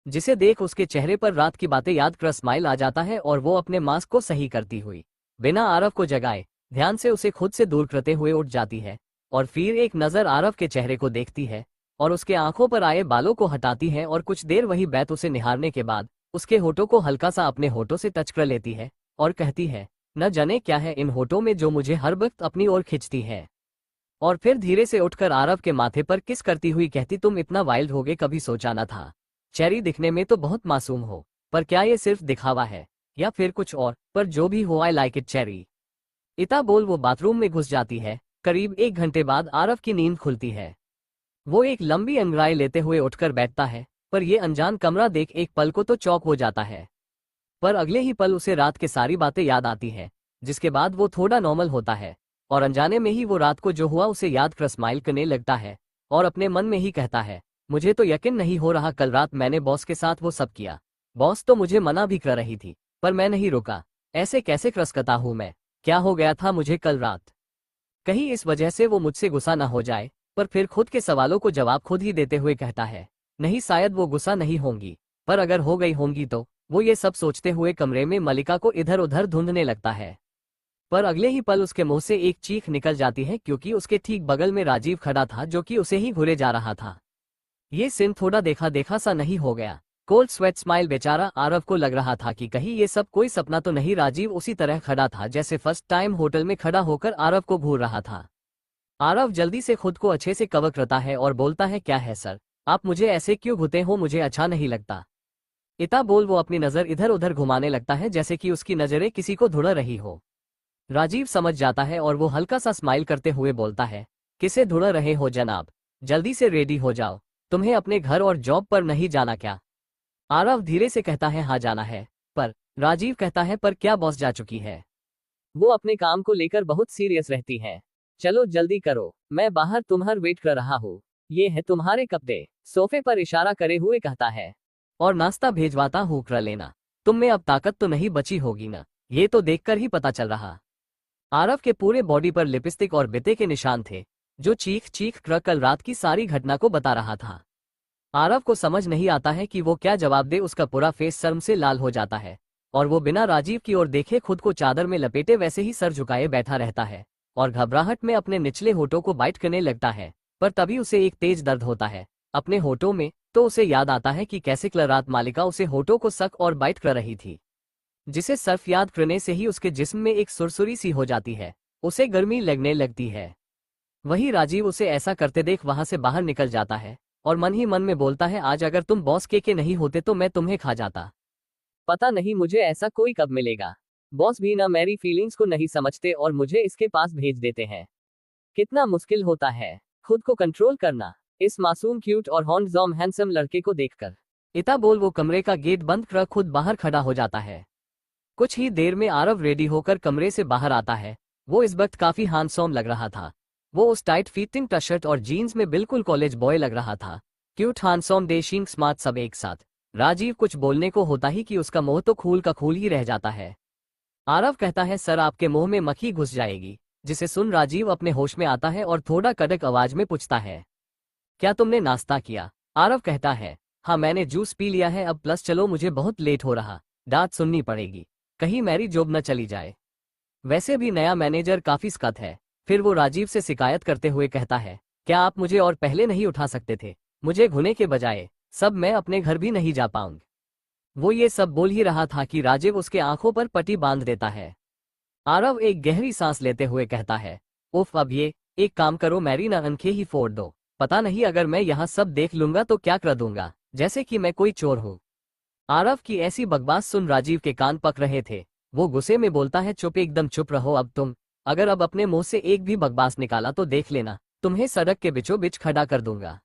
जिसे देख उसके चेहरे पर रात की बातें याद कर स्माइल आ जाता है और वो अपने मास्क को सही करती हुई बिना आरव को जगाए ध्यान से उसे खुद से दूर करते हुए उठ जाती है और फिर एक नजर आरव के चेहरे को देखती है और उसके आंखों पर आए बालों को हटाती है और कुछ देर वही बैठ उसे निहारने के बाद उसके होठों को हल्का सा अपने होठों से टच कर लेती है और कहती है, न जाने क्या है इन होठों में जो मुझे हर वक्त अपनी ओर खींचती है। और फिर धीरे से उठकर आरव के माथे पर किस करती हुई कहती, तुम इतना वाइल्ड होगे कभी सोचा न था। चेरी दिखने में तो बहुत मासूम हो, पर क्या ये सिर्फ दिखावा है या फिर कुछ और? पर जो भी हो आई लाइक इट चेरी। इता बोल वो बाथरूम में घुस जाती है। करीब 1 घंटे बाद आरव की नींद खुलती है। वो एक लंबी अंगड़ाई लेते हुए उठकर बैठता है पर ये अनजान कमरा देख एक पल को तो चौंक हो जाता है, पर अगले ही पल उसे रात के सारी बातें याद आती है, जिसके बाद वो थोड़ा नॉर्मल होता है और अनजाने में ही वो रात को जो हुआ उसे याद कर स्माइल करने लगता है और अपने मन में ही कहता है, मुझे तो यकीन नहीं हो रहा कल रात मैंने बॉस के साथ वो सब किया। बॉस तो मुझे मना भी कर रही थी पर मैं नहीं रुका। ऐसे कैसे क्रसकता हूं मैं? क्या हो गया था मुझे कल रात? कहीं इस वजह से वो मुझसे गुस्सा न हो जाए? पर फिर खुद के सवालों को जवाब खुद ही देते हुए कहता है, नहीं शायद वो गुस्सा नहीं होंगी, पर अगर हो गई होंगी तो। वो ये सब सोचते हुए कमरे में मल्लिका को इधर उधर ढूंढने लगता है, पर अगले ही पल उसके मुंह से एक चीख निकल जाती है क्योंकि उसके ठीक बगल में राजीव खड़ा था जो कि उसे ही घूरे जा रहा था। ये सीन थोड़ा देखा देखा सा नहीं हो गया? कोल्ड स्वेट स्माइल बेचारा आरव को लग रहा था कि कहीं ये सब कोई सपना तो नहीं। राजीव उसी तरह खड़ा था जैसे फर्स्ट टाइम होटल में खड़ा होकर आरव को घूर रहा था। आरव जल्दी से खुद को अच्छे से कवर करता है और बोलता है, क्या है सर, आप मुझे ऐसे क्यों घुते हो? मुझे अच्छा नहीं लगता। इता बोल वो अपनी नजर इधर उधर घुमाने लगता है जैसे कि उसकी नजरें किसी को ढूंढ रही हो। राजीव समझ जाता है और वो हल्का सा स्माइल करते हुए बोलता है, किसे ढूंढ रहे हो जनाब? जल्दी से रेडी हो जाओ, तुम्हें अपने घर और जॉब पर नहीं जाना क्या? आरव धीरे से कहता है, हाँ जाना है। पर राजीव कहता है, पर क्या बॉस जा चुकी है? वो अपने काम को लेकर बहुत सीरियस रहती है। चलो जल्दी करो, मैं बाहर तुम्हार वेट कर रहा हूँ। ये है तुम्हारे कपड़े, सोफे पर इशारा करे हुए कहता है, और नाश्ता भेजवाता हूँ कर लेना। तुम में अब ताकत तो नहीं बची होगी ना? ये तो देखकर ही पता चल रहा। आरव के पूरे बॉडी पर लिपस्टिक और बिते के निशान थे जो चीख चीख कर कल रात की सारी घटना को बता रहा था। आरव को समझ नहीं आता है कि वो क्या जवाब दे। उसका पूरा फेस शर्म से लाल हो जाता है और वो बिना राजीव की ओर देखे खुद को चादर में लपेटे वैसे ही सर झुकाए बैठा रहता है और घबराहट में अपने निचले होठों को बाइट करने लगता है। पर तभी उसे एक तेज दर्द होता है अपने होठों में, तो उसे याद आता है कि कैसे कल रात मालिका उसे होठों को सक और बाइट कर रही थी, जिसे सिर्फ याद करने से ही उसके जिस्म में एक सुरसुरी सी हो जाती है। उसे गर्मी लगने लगती है। वही राजीव उसे ऐसा करते देख वहां से बाहर निकल जाता है और मन ही मन में बोलता है, आज अगर तुम बॉस के नहीं होते तो मैं तुम्हें खा जाता। पता नहीं मुझे ऐसा कोई कब मिलेगा। बॉस भी ना मेरी फीलिंग्स को नहीं समझते और मुझे इसके पास भेज देते हैं। कितना मुश्किल होता है खुद को कंट्रोल करना इस मासूम क्यूट और हैंडसम हैंडसम लड़के को देखकर। इता बोल वो कमरे का गेट बंद कर खुद बाहर खड़ा हो जाता है। कुछ ही देर में आरव रेडी होकर कमरे से बाहर आता है। वो इस वक्त काफी हैंडसम लग रहा था। वो उस टाइट फिटिंग टी शर्ट और जीन्स में बिल्कुल कॉलेज बॉय लग रहा था। क्यूट हैंडसम डेशिंग स्मार्ट सब एक साथ। राजीव कुछ बोलने को होता ही कि उसका मुंह तो खूल का खूल ही रह जाता है। आरव कहता है, सर आपके मुंह में मक्खी घुस जाएगी, जिसे सुन राजीव अपने होश में आता है और थोड़ा कड़क आवाज में पूछता है, क्या तुमने नाश्ता किया? आरव कहता है, हाँ मैंने जूस पी लिया है अब प्लस चलो मुझे बहुत लेट हो रहा, डांट सुननी पड़ेगी, कहीं मेरी जॉब न चली जाए। वैसे भी नया मैनेजर काफी सख्त है। फिर वो राजीव से शिकायत करते हुए कहता है, क्या आप मुझे और पहले नहीं उठा सकते थे? मुझे घुने के बजाय सब मैं अपने घर भी नहीं जा पाऊंगा। वो ये सब बोल ही रहा था कि राजीव उसके आंखों पर पट्टी बांध देता है। आरव एक गहरी सांस लेते हुए कहता है, उफ अब ये एक काम करो, मेरी ना आंखें ही फोड़ दो। पता नहीं अगर मैं यहाँ सब देख लूंगा तो क्या कर दूंगा, जैसे कि मैं कोई चोर हूँ। आरव की ऐसी बकवास सुन राजीव के कान पक रहे थे। वो गुस्से में बोलता है, चुप, एकदम चुप रहो अब तुम। अगर अब अपने मुंह से एक भी बकवास निकाला तो देख लेना, तुम्हें सड़क के बीचों बीच खड़ा कर दूंगा।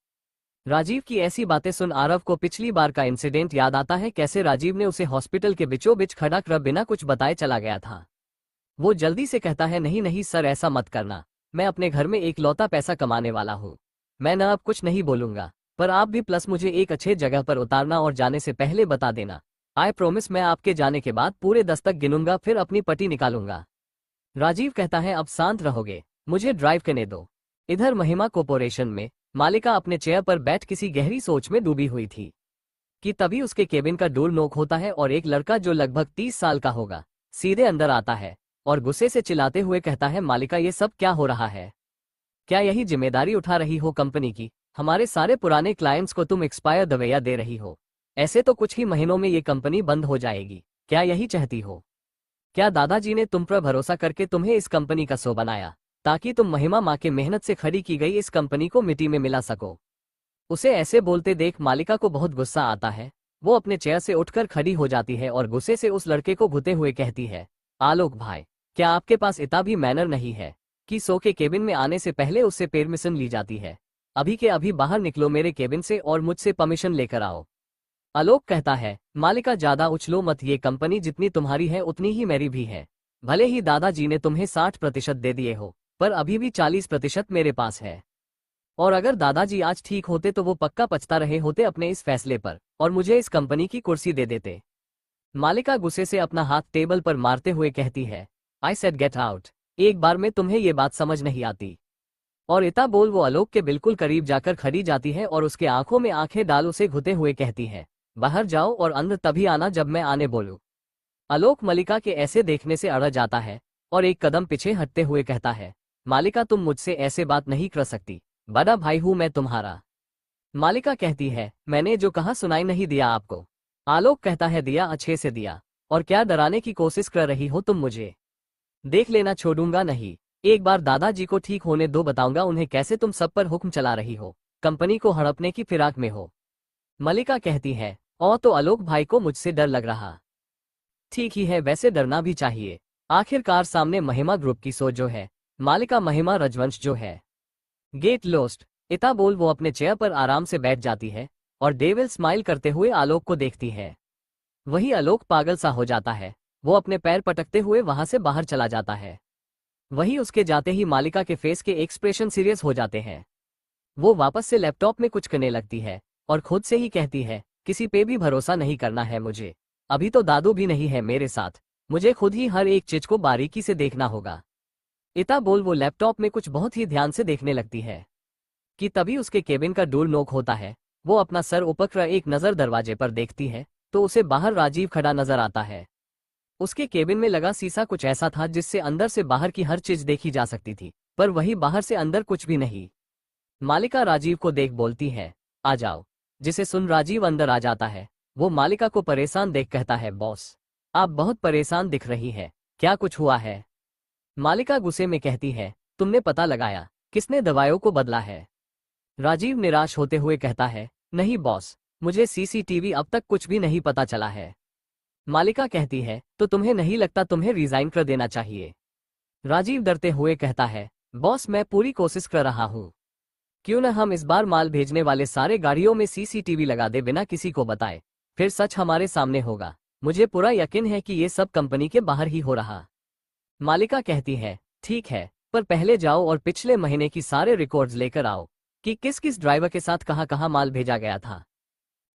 राजीव की ऐसी बातें सुन आरव को पिछली बार का इंसिडेंट याद आता है, कैसे राजीव ने उसे हॉस्पिटल के बीचों बीच खड़ा कर बिना कुछ बताए चला गया था। वो जल्दी से कहता है, नहीं नहीं सर, ऐसा मत करना। मैं अपने घर में एक लौता पैसा कमाने वाला हूँ। मैं न अब कुछ नहीं बोलूंगा, पर आप भी प्लस मुझे एक अच्छे जगह पर उतारना और जाने से पहले बता देना। आई प्रोमिस, मैं आपके जाने के बाद पूरे 10 तक गिनूंगा, फिर अपनी पट्टी निकालूंगा। राजीव कहता है, अब शांत रहोगे, मुझे ड्राइव करने दो। इधर महिमा कॉर्पोरेशन में मालिका अपने चेयर पर बैठ किसी गहरी सोच में डूबी हुई थी कि तभी उसके केबिन का डोर नॉक होता है और एक लड़का जो लगभग 30 साल का होगा सीधे अंदर आता है और गुस्से से चिल्लाते हुए कहता है, मालिका ये सब क्या हो रहा है? क्या यही जिम्मेदारी उठा रही हो कंपनी की? हमारे सारे पुराने क्लाइंट्स को तुम एक्सपायर दवाइयां दे रही हो। ऐसे तो कुछ ही महीनों में ये कंपनी बंद हो जाएगी। क्या यही चाहती हो? क्या दादाजी ने तुम पर भरोसा करके तुम्हें इस कंपनी का सो बनाया ताकि तुम महिमा माँ के मेहनत से खड़ी की गई इस कंपनी को मिट्टी में मिला सको? उसे ऐसे बोलते देख मालिका को बहुत गुस्सा आता है। वो अपने चेयर से उठकर खड़ी हो जाती है और गुस्से से उस लड़के को घुते हुए कहती है, आलोक भाई, क्या आपके पास इतना भी मैनर नहीं है कि सो के केबिन में आने से पहले उससे परमिशन ली जाती है? अभी के अभी बाहर निकलो मेरे केबिन से और मुझसे परमिशन लेकर आओ। आलोक कहता है, मालिका ज्यादा उछलो मत, ये कंपनी जितनी तुम्हारी है उतनी ही मेरी भी है। भले ही दादाजी ने तुम्हें 60% दे दिए हो, पर अभी भी 40% मेरे पास है। और अगर दादाजी आज ठीक होते तो वो पक्का पछता रहे होते अपने इस फैसले पर और मुझे इस कंपनी की कुर्सी दे देते। मालिका गुस्से से अपना हाथ टेबल पर मारते हुए कहती है, आई सेड गेट आउट। एक बार में तुम्हें ये बात समझ नहीं आती? और इतना बोल वो आलोक के बिल्कुल करीब जाकर खड़ी जाती है और उसके आंखों में आंखें डाल उसे घुते हुए कहती है, बाहर जाओ और अंदर तभी आना जब मैं आने बोलूं। आलोक मालिका के ऐसे देखने से अड़ जाता है और एक कदम पीछे हटते हुए कहता है, मालिका तुम मुझसे ऐसे बात नहीं कर सकती, बड़ा भाई हूं मैं तुम्हारा। मालिका कहती है, मैंने जो कहा सुनाई नहीं दिया आपको? आलोक कहता है, दिया, अच्छे से दिया। और क्या डराने की कोशिश कर रही हो तुम मुझे? देख लेना, छोड़ूंगा नहीं। एक बार दादाजी को ठीक होने दो, बताऊंगा उन्हें कैसे तुम सब पर हुक्म चला रही हो, कंपनी को हड़पने की फिराक में हो। मलिका कहती है, और तो आलोक भाई को मुझसे डर लग रहा। ठीक ही है, वैसे डरना भी चाहिए। आखिरकार सामने महिमा ग्रुप की सोच जो है, मालिका महिमा रजवंश जो है। Get lost. इतना बोल वो अपने चेयर पर आराम से बैठ जाती है और डेविल स्माइल करते हुए आलोक को देखती है। वही आलोक पागल सा हो जाता है। वो अपने पैर पटकते हुए वहां से बाहर चला जाता है। वही उसके जाते ही मालिका के फेस के एक्सप्रेशन सीरियस हो जाते हैं। वो वापस से लैपटॉप में कुछ करने लगती है और खुद से ही कहती है, किसी पे भी भरोसा नहीं करना है मुझे। अभी तो दादू भी नहीं है मेरे साथ, मुझे खुद ही हर एक चीज को बारीकी से देखना होगा। इतना बोल वो लैपटॉप में कुछ बहुत ही ध्यान से देखने लगती है कि तभी उसके केबिन का डोर नॉक होता है। वो अपना सर ऊपर एक नजर दरवाजे पर देखती है तो उसे बाहर राजीव खड़ा नजर आता है। उसके केबिन में लगा शीशा कुछ ऐसा था जिससे अंदर से बाहर की हर चीज देखी जा सकती थी, पर वही बाहर से अंदर कुछ भी नहीं। मालिका राजीव को देख बोलती है, आ जाओ। जिसे सुन राजीव अंदर आ जाता है। वो मालिका को परेशान देख कहता है, बॉस आप बहुत परेशान दिख रही है, क्या कुछ हुआ है? मालिका गुस्से में कहती है, तुमने पता लगाया किसने दवाइयों को बदला है? राजीव निराश होते हुए कहता है, नहीं बॉस, मुझे सीसीटीवी अब तक कुछ भी नहीं पता चला है। मालिका कहती है, तो तुम्हें नहीं लगता तुम्हें रिजाइन कर देना चाहिए? राजीव डरते हुए कहता है, बॉस मैं पूरी कोशिश कर रहा हूँ। क्यों न हम इस बार माल भेजने वाले सारे गाड़ियों में सीसीटीवी लगा दे बिना किसी को बताए, फिर सच हमारे सामने होगा। मुझे पूरा यकीन है कि ये सब कंपनी के बाहर ही हो रहा। मालिका कहती है, ठीक है, पर पहले जाओ और पिछले महीने की सारे रिकॉर्ड्स लेकर आओ कि किस किस ड्राइवर के साथ कहां कहां माल भेजा गया था।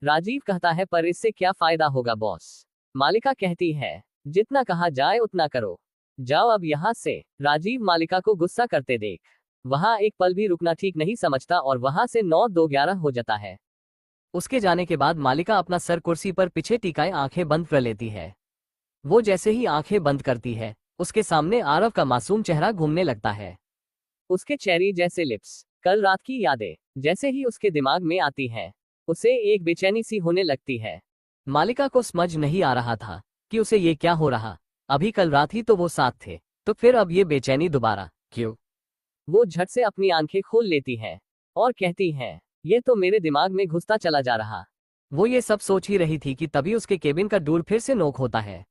राजीव कहता है, पर इससे क्या फायदा होगा बॉस? मालिका कहती है, जितना कहा जाए उतना करो, जाओ अब यहाँ से। राजीव मालिका को गुस्सा करते देख वहां एक पल भी रुकना ठीक नहीं समझता और वहां से 9-2-11 हो जाता है। उसके जाने के बाद मालिका अपना सर कुर्सी पर पीछे टिकाए आंखें बंद कर लेती है। वो जैसे ही आंखें बंद करती है, उसके सामने आरव का मासूम चेहरा घूमने लगता है। उसके चेरी जैसे लिप्स, कल रात की यादें जैसे ही उसके दिमाग में आती हैं, उसे एक बेचैनी सी होने लगती है। मालिका को समझ नहीं आ रहा था कि उसे ये क्या हो रहा। अभी कल रात ही तो वो साथ थे, तो फिर अब ये बेचैनी दोबारा क्यों? वो झट से अपनी आंखें खोल लेती है और कहती है, ये तो मेरे दिमाग में घुसता चला जा रहा। वो ये सब सोच ही रही थी कि तभी उसके केबिन का डोर फिर से नॉक होता है।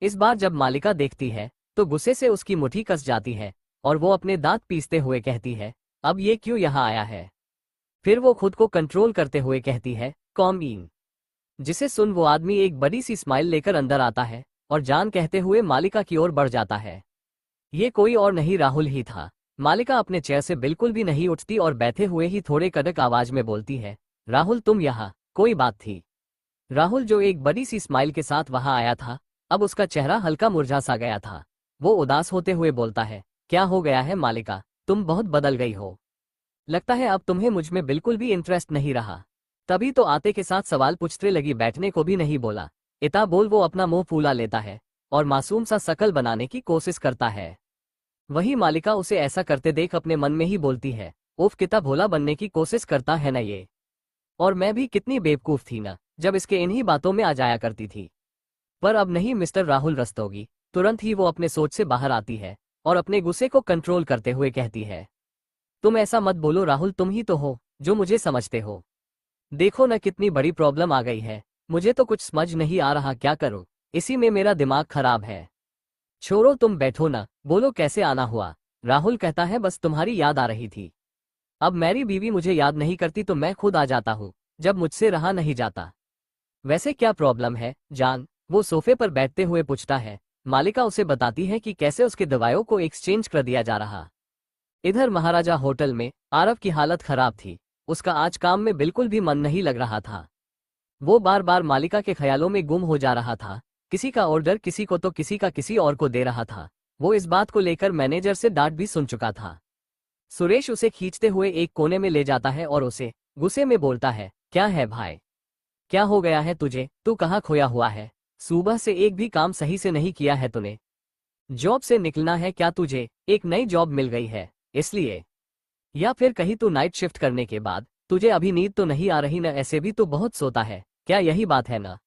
इस बार जब मालिका देखती है तो गुस्से से उसकी मुट्ठी कस जाती है और वो अपने दांत पीसते हुए कहती है, अब ये क्यों यहाँ आया है। फिर वो खुद को कंट्रोल करते हुए कहती है, कॉम इन। जिसे सुन वो आदमी एक बड़ी सी स्माइल लेकर अंदर आता है और जान कहते हुए मालिका की ओर बढ़ जाता है। ये कोई और नहीं राहुल ही था। मालिका अपने चेयर से बिल्कुल भी नहीं उठती और बैठे हुए ही थोड़े कड़क आवाज में बोलती है, राहुल तुम यहाँ, कोई बात थी। राहुल जो एक बड़ी सी स्माइल के साथ वहां आया था, अब उसका चेहरा हल्का मुरझा सा गया था। वो उदास होते हुए बोलता है, क्या हो गया है मालिका, तुम बहुत बदल गई हो। लगता है अब तुम्हें मुझ में बिल्कुल भी इंटरेस्ट नहीं रहा। तभी तो आते के साथ सवाल पूछते लगी, बैठने को भी नहीं बोला। इतना बोल वो अपना मुंह फूला लेता है और मासूम सा शकल बनाने की कोशिश करता है। वही मालिका उसे ऐसा करते देख अपने मन में ही बोलती है, उफ कितना भोला बनने की कोशिश करता है ना ये। और मैं भी कितनी बेवकूफ थी ना, जब इसके इन्हीं बातों में आ जाया करती थी। पर अब नहीं मिस्टर राहुल रस्तोगी। तुरंत ही वो अपने सोच से बाहर आती है और अपने गुस्से को कंट्रोल करते हुए कहती है, तुम ऐसा मत बोलो राहुल, तुम ही तो हो जो मुझे समझते हो। देखो ना कितनी बड़ी प्रॉब्लम आ गई है, मुझे तो कुछ समझ नहीं आ रहा क्या करूं, इसी में मेरा दिमाग खराब है। छोड़ो तुम बैठो ना, बोलो कैसे आना हुआ। राहुल कहता है, बस तुम्हारी याद आ रही थी। अब मेरी बीवी मुझे याद नहीं करती तो मैं खुद आ जाता हूँ जब मुझसे रहा नहीं जाता। वैसे क्या प्रॉब्लम है जान, वो सोफे पर बैठते हुए पूछता है। मालिका उसे बताती है कि कैसे उसके दवाइयों को एक्सचेंज कर दिया जा रहा। इधर महाराजा होटल में आरव की हालत खराब थी। उसका आज काम में बिल्कुल भी मन नहीं लग रहा था। वो बार बार मालिका के ख्यालों में गुम हो जा रहा था। किसी का ऑर्डर किसी को तो किसी का किसी और को दे रहा था। वो इस बात को लेकर मैनेजर से डांट भी सुन चुका था। सुरेश उसे खींचते हुए एक कोने में ले जाता है और उसे गुस्से में बोलता है, क्या है भाई, क्या हो गया है तुझे, तू कहाँ खोया हुआ है। सुबह से एक भी काम सही से नहीं किया है तूने। जॉब से निकलना है क्या तुझे, एक नई जॉब मिल गई है इसलिए, या फिर कहीं तू नाइट शिफ्ट करने के बाद तुझे अभी नींद तो नहीं आ रही ना, ऐसे भी तू बहुत सोता है क्या, यही बात है ना।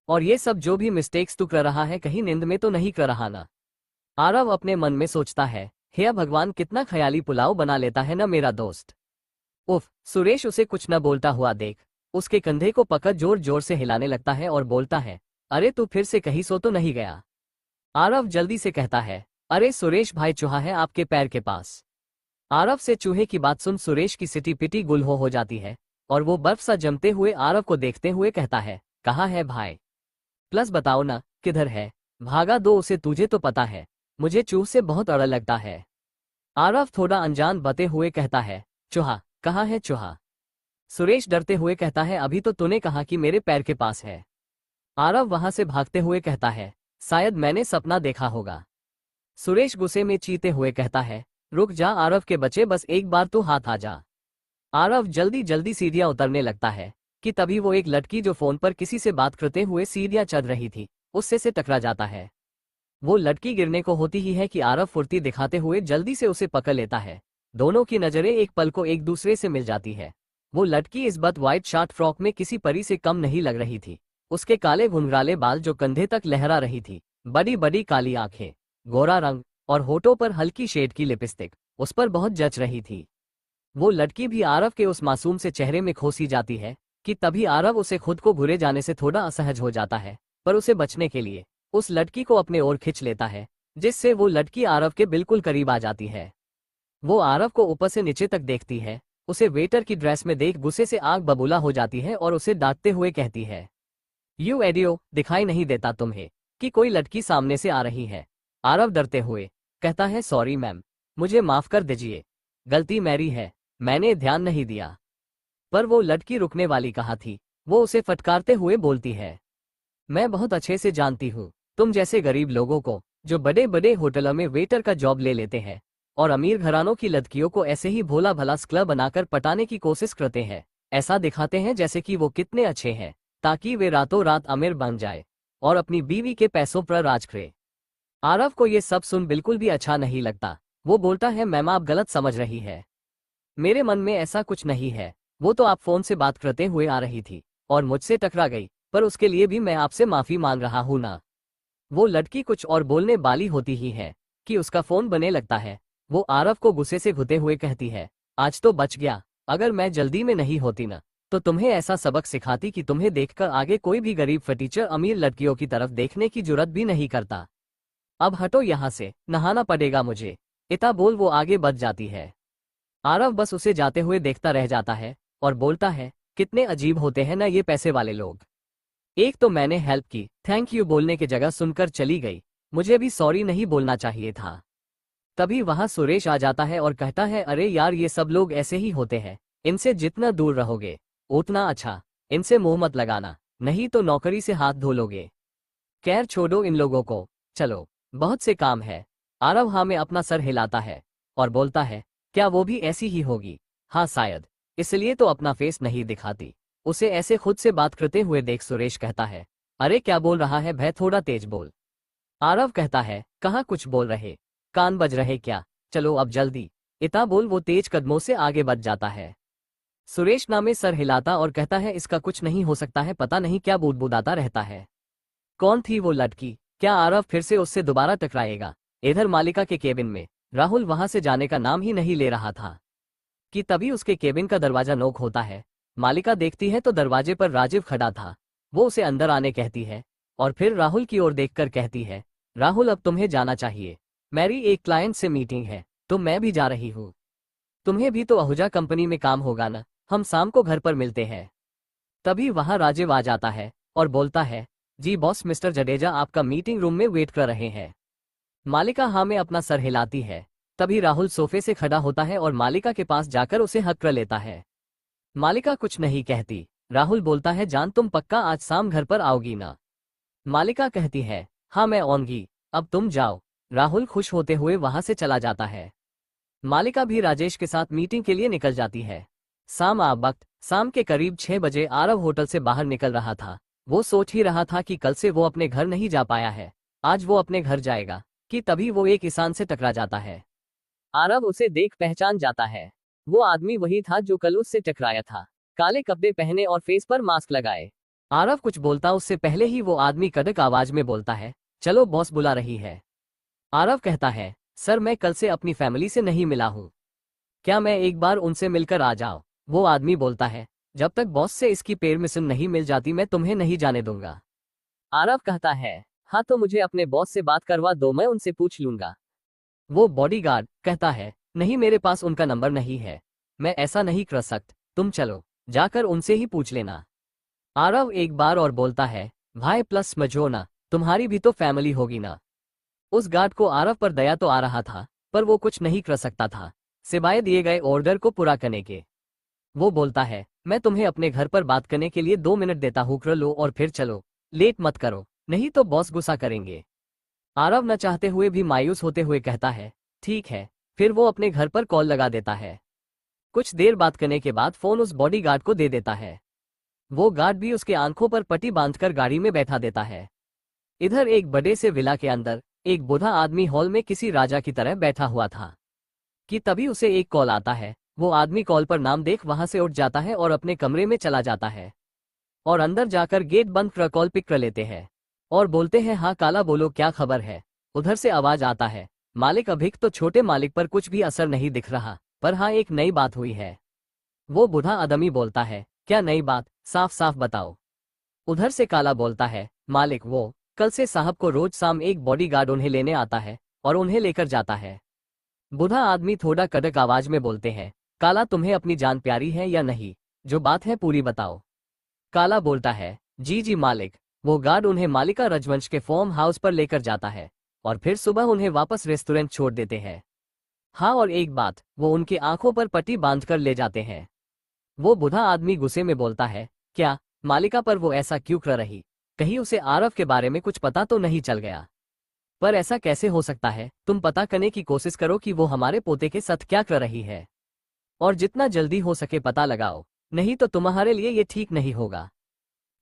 और ये सब जो भी मिस्टेक्स तू कर रहा है कहीं नींद में तो नहीं कर रहा ना। आरव अपने मन में सोचता है, हे भगवान कितना ख्याली पुलाव बना लेता है ना मेरा दोस्त। उफ। सुरेश उसे कुछ न बोलता हुआ देख उसके कंधे को पकड़ जोर जोर से हिलाने लगता है और बोलता है, अरे तू फिर से कहीं सो तो नहीं गया। आरव जल्दी से कहता है, अरे सुरेश भाई चूहा है आपके पैर के पास। आरव से चूहे की बात सुन सुरेश की सिटी पिटी गुल हो जाती है और वो बर्फ सा जमते हुए आरव को देखते हुए कहता है, कहाँ है भाई, प्लस बताओ ना किधर है, भागा दो उसे, तुझे तो पता है मुझे चूह से बहुत डर लगता है। आरव थोड़ा अनजान बते हुए कहता है, चूहा, कहाँ है चूहा। सुरेश डरते हुए कहता है, अभी तो तूने कहा कि मेरे पैर के पास है। आरव वहां से भागते हुए कहता है, शायद मैंने सपना देखा होगा। सुरेश गुस्से में चीते हुए कहता है, रुक जा आरव के बच्चे, बस एक बार तू हाथ आ जा। आरव जल्दी जल्दी सीढ़ियां उतरने लगता है कि तभी वो एक लड़की जो फोन पर किसी से बात करते हुए सीढ़ियां चढ़ रही थी उससे से टकरा जाता है। वो लड़की गिरने को होती ही है कि आरव फुर्ती दिखाते हुए जल्दी से उसे पकड़ लेता है। दोनों की नजरें एक पल को एक दूसरे से मिल जाती है। वो लड़की इस बात व्हाइट शॉर्ट फ्रॉक में किसी परी से कम नहीं लग रही थी। उसके काले घुंघराले बाल जो कंधे तक लहरा रही थी, बड़ी बड़ी काली आंखें, गोरा रंग और होठों पर हल्की शेड की लिपस्टिक उस पर बहुत जच रही थी। वो लड़की भी आरव के उस मासूम से चेहरे में खोसी जाती है कि तभी आरव उसे खुद को बुरे जाने से थोड़ा असहज हो जाता है, पर उसे बचने के लिए उस लड़की को अपने ओर खींच लेता है, जिससे वो लड़की आरव के बिल्कुल करीब आ जाती है। वो आरव को ऊपर से नीचे तक देखती है, उसे वेटर की ड्रेस में देख गुस्से से आग बबूला हो जाती है और उसे डांटते हुए कहती है, यू एडियो, दिखाई नहीं देता तुम्हें कि कोई लड़की सामने से आ रही है। आरव डरते हुए कहता है, सॉरी मैम, मुझे माफ कर दीजिए, गलती मेरी है, मैंने ध्यान नहीं दिया। पर वो लड़की रुकने वाली कहाँ थी। वो उसे फटकारते हुए बोलती है, मैं बहुत अच्छे से जानती हूँ तुम जैसे गरीब लोगों को जो बड़े बड़े होटलों में वेटर का जॉब ले लेते हैं और अमीर घरानों की लड़कियों को ऐसे ही भोला भला स्क्लर बनाकर पटाने की कोशिश करते हैं, ऐसा दिखाते हैं जैसे कि वो कितने अच्छे हैं ताकि वे रातों रात अमीर बन जाए और अपनी बीवी के पैसों पर राज करे। आरव को ये सब सुन बिल्कुल भी अच्छा नहीं लगता। वो बोलता है, मैम आप गलत समझ रही है, मेरे मन में ऐसा कुछ नहीं है। वो तो आप फोन से बात करते हुए आ रही थी और मुझसे टकरा गई, पर उसके लिए भी मैं आपसे माफी मांग रहा हूं ना। वो लड़की कुछ और बोलने वाली होती ही है कि उसका फोन बने लगता है वो आरव को गुस्से से घुते हुए कहती है, आज तो बच गया। अगर मैं जल्दी में नहीं होती ना, तो तुम्हें ऐसा सबक सिखाती कि तुम्हें देखकर आगे कोई भी गरीब फटीचर अमीर लड़कियों की तरफ देखने की जुर्रत भी नहीं करता। अब हटो यहाँ से, नहाना पड़ेगा मुझे। इता बोल वो आगे बढ़ जाती है। आरव बस उसे जाते हुए देखता रह जाता है और बोलता है, कितने अजीब होते हैं ना ये पैसे वाले लोग। एक तो मैंने हेल्प की, थैंक यू बोलने की जगह सुनकर चली गई। मुझे भी सॉरी नहीं बोलना चाहिए था। तभी वहां सुरेश आ जाता है और कहता है, अरे यार ये सब लोग ऐसे ही होते हैं, इनसे जितना दूर रहोगे उतना अच्छा। इनसे मुंह मत लगाना, नहीं तो नौकरी से हाथ धो लोगे। खैर छोड़ो इन लोगों को, चलो बहुत से काम है। आरव हाँ में अपना सर हिलाता है और बोलता है, क्या वो भी ऐसी ही होगी? हाँ शायद, इसलिए तो अपना फेस नहीं दिखाती। उसे ऐसे खुद से बात करते हुए देख सुरेश कहता है, अरे क्या बोल रहा है भै, थोड़ा तेज बोल। आरव कहता है, कहाँ कुछ बोल रहे, कान बज रहे क्या? चलो अब जल्दी। इता बोल वो तेज कदमों से आगे बढ़ जाता है। सुरेश नामे सर हिलाता और कहता है, इसका कुछ नहीं हो सकता है, पता नहीं क्या बुदबुदाता रहता है। कौन थी वो लड़की? क्या आरव फिर से उससे दोबारा टकराएगा? इधर मालिका के केबिन में राहुल वहां से जाने का नाम ही नहीं ले रहा था कि तभी उसके केबिन का दरवाजा नॉक होता है। मालिका देखती है तो दरवाजे पर राजीव खड़ा था। वो उसे अंदर आने कहती है और फिर राहुल की ओर देखकर कहती है, राहुल अब तुम्हें जाना चाहिए, मेरी एक क्लाइंट से मीटिंग है तो मैं भी जा रही हूँ। तुम्हें भी तो आहूजा कंपनी में काम होगा ना, हम शाम को घर पर मिलते हैं। तभी वहां राजीव आ जाता है और बोलता है, जी बॉस, मिस्टर जडेजा आपका मीटिंग रूम में वेट कर रहे हैं। मालिका हाँ में अपना सर हिलाती है। तभी राहुल सोफे से खड़ा होता है और मालिका के पास जाकर उसे हक कर लेता है। मालिका कुछ नहीं कहती। राहुल बोलता है, जान तुम पक्का आज शाम घर पर आओगी ना? मालिका कहती है, हाँ मैं आऊंगी, अब तुम जाओ। राहुल खुश होते हुए वहां से चला जाता है। मालिका भी राजेश के साथ मीटिंग के लिए निकल जाती है। शाम के करीब 6 बजे आरव होटल से बाहर निकल रहा था। वो सोच ही रहा था कि कल से वो अपने घर नहीं जा पाया है, आज वो अपने घर जाएगा कि तभी वो एक इंसान से टकरा जाता है। आरव उसे देख पहचान जाता है। वो आदमी वही था जो कल उससे टकराया था, काले कपड़े पहने और फेस पर मास्क लगाए। आरव कुछ बोलता उससे पहले ही वो आदमी कड़क आवाज में बोलता है, चलो बॉस बुला रही है। आरव कहता है, सर मैं कल से अपनी फैमिली से नहीं मिला हूँ, क्या मैं एक बार उनसे मिलकर आ जाऊं? वो आदमी बोलता है, जब तक बॉस से इसकी परमिशन नहीं मिल जाती मैं तुम्हें नहीं जाने दूंगा। आरव कहता है, हाँ तो मुझे अपने बॉस से बात करवा दो, मैं उनसे पूछ लूंगा। वो बॉडीगार्ड कहता है, नहीं मेरे पास उनका नंबर नहीं है, मैं ऐसा नहीं कर सकता, तुम चलो जाकर उनसे ही पूछ लेना। आरव एक बार और बोलता है, भाई प्लस मजो ना, तुम्हारी भी तो फैमिली होगी ना। उस गार्ड को आरव पर दया तो आ रहा था, पर वो कुछ नहीं कर सकता था सिवाय दिए गए ऑर्डर को पूरा करने के। वो बोलता है, मैं तुम्हें अपने घर पर बात करने के लिए 2 मिनट देता हूँ, कर लो और फिर चलो, लेट मत करो नहीं तो बॉस गुस्सा करेंगे। आरव न चाहते हुए भी मायूस होते हुए कहता है, ठीक है। फिर वो अपने घर पर कॉल लगा देता है। कुछ देर बात करने के बाद फोन उस बॉडीगार्ड को दे देता है। वो गार्ड भी उसके आंखों पर पट्टी बांधकर गाड़ी में बैठा देता है। इधर एक बड़े से विला के अंदर एक बूढ़ा आदमी हॉल में किसी राजा की तरह बैठा हुआ था कि तभी उसे एक कॉल आता है। वो आदमी कॉल पर नाम देख वहां से उठ जाता है और अपने कमरे में चला जाता है और अंदर जाकर गेट बंद कर कॉल पिक कर लेते हैं और बोलते हैं, हाँ काला बोलो क्या खबर है? उधर से आवाज आता है, मालिक अभिक तो छोटे मालिक पर कुछ भी असर नहीं दिख रहा, पर हाँ एक नई बात हुई है। वो बूढ़ा आदमी बोलता है, क्या नई बात, साफ साफ बताओ। उधर से काला बोलता है, मालिक वो कल से साहब को रोज शाम एक बॉडीगार्ड उन्हें लेने आता है और उन्हें लेकर जाता है। बूढ़ा आदमी थोड़ा कड़क आवाज में बोलते हैं, काला तुम्हें अपनी जान प्यारी है या नहीं, जो बात है पूरी बताओ। काला बोलता है, जी जी मालिक। वो गार्ड उन्हें मालिका रजवंश के फार्म हाउस पर लेकर जाता है और फिर सुबह उन्हें वापस रेस्टोरेंट छोड़ देते हैं। हाँ और एक बात, वो उनकी आंखों पर पट्टी बांधकर ले जाते हैं। वो बूढ़ा आदमी गुस्से में बोलता है, क्या मालिका पर वो ऐसा क्यों कर रही? कहीं उसे आरव के बारे में कुछ पता तो नहीं चल गया? पर ऐसा कैसे हो सकता है? तुम पता करने की कोशिश करो कि वो हमारे पोते के साथ क्या कर रही है और जितना जल्दी हो सके पता लगाओ, नहीं तो तुम्हारे लिए ये ठीक नहीं होगा।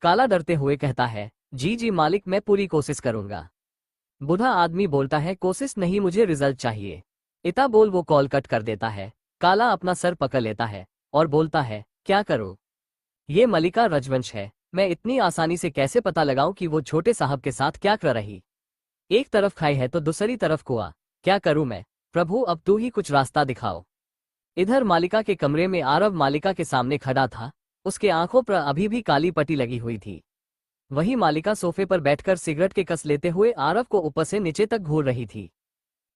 काला डरते हुए कहता है, जी जी मालिक मैं पूरी कोशिश करूंगा। बूढ़ा आदमी बोलता है, कोशिश नहीं मुझे रिजल्ट चाहिए। इतना बोल वो कॉल कट कर देता है। काला अपना सर पकड़ लेता है और बोलता है, क्या करूं? ये मलिका रजवंश है, मैं इतनी आसानी से कैसे पता लगाऊं कि वो छोटे साहब के साथ क्या कर रही? एक तरफ खाई है तो दूसरी तरफ कुआं, क्या करूं मैं? प्रभु अब तू ही कुछ रास्ता दिखाओ। इधर मालिका के कमरे में आरव मालिका के सामने खड़ा था। उसके आंखों पर अभी भी काली पट्टी लगी हुई थी। वही मालिका सोफे पर बैठकर सिगरेट के कस लेते हुए आरव को ऊपर से नीचे तक घूर रही थी।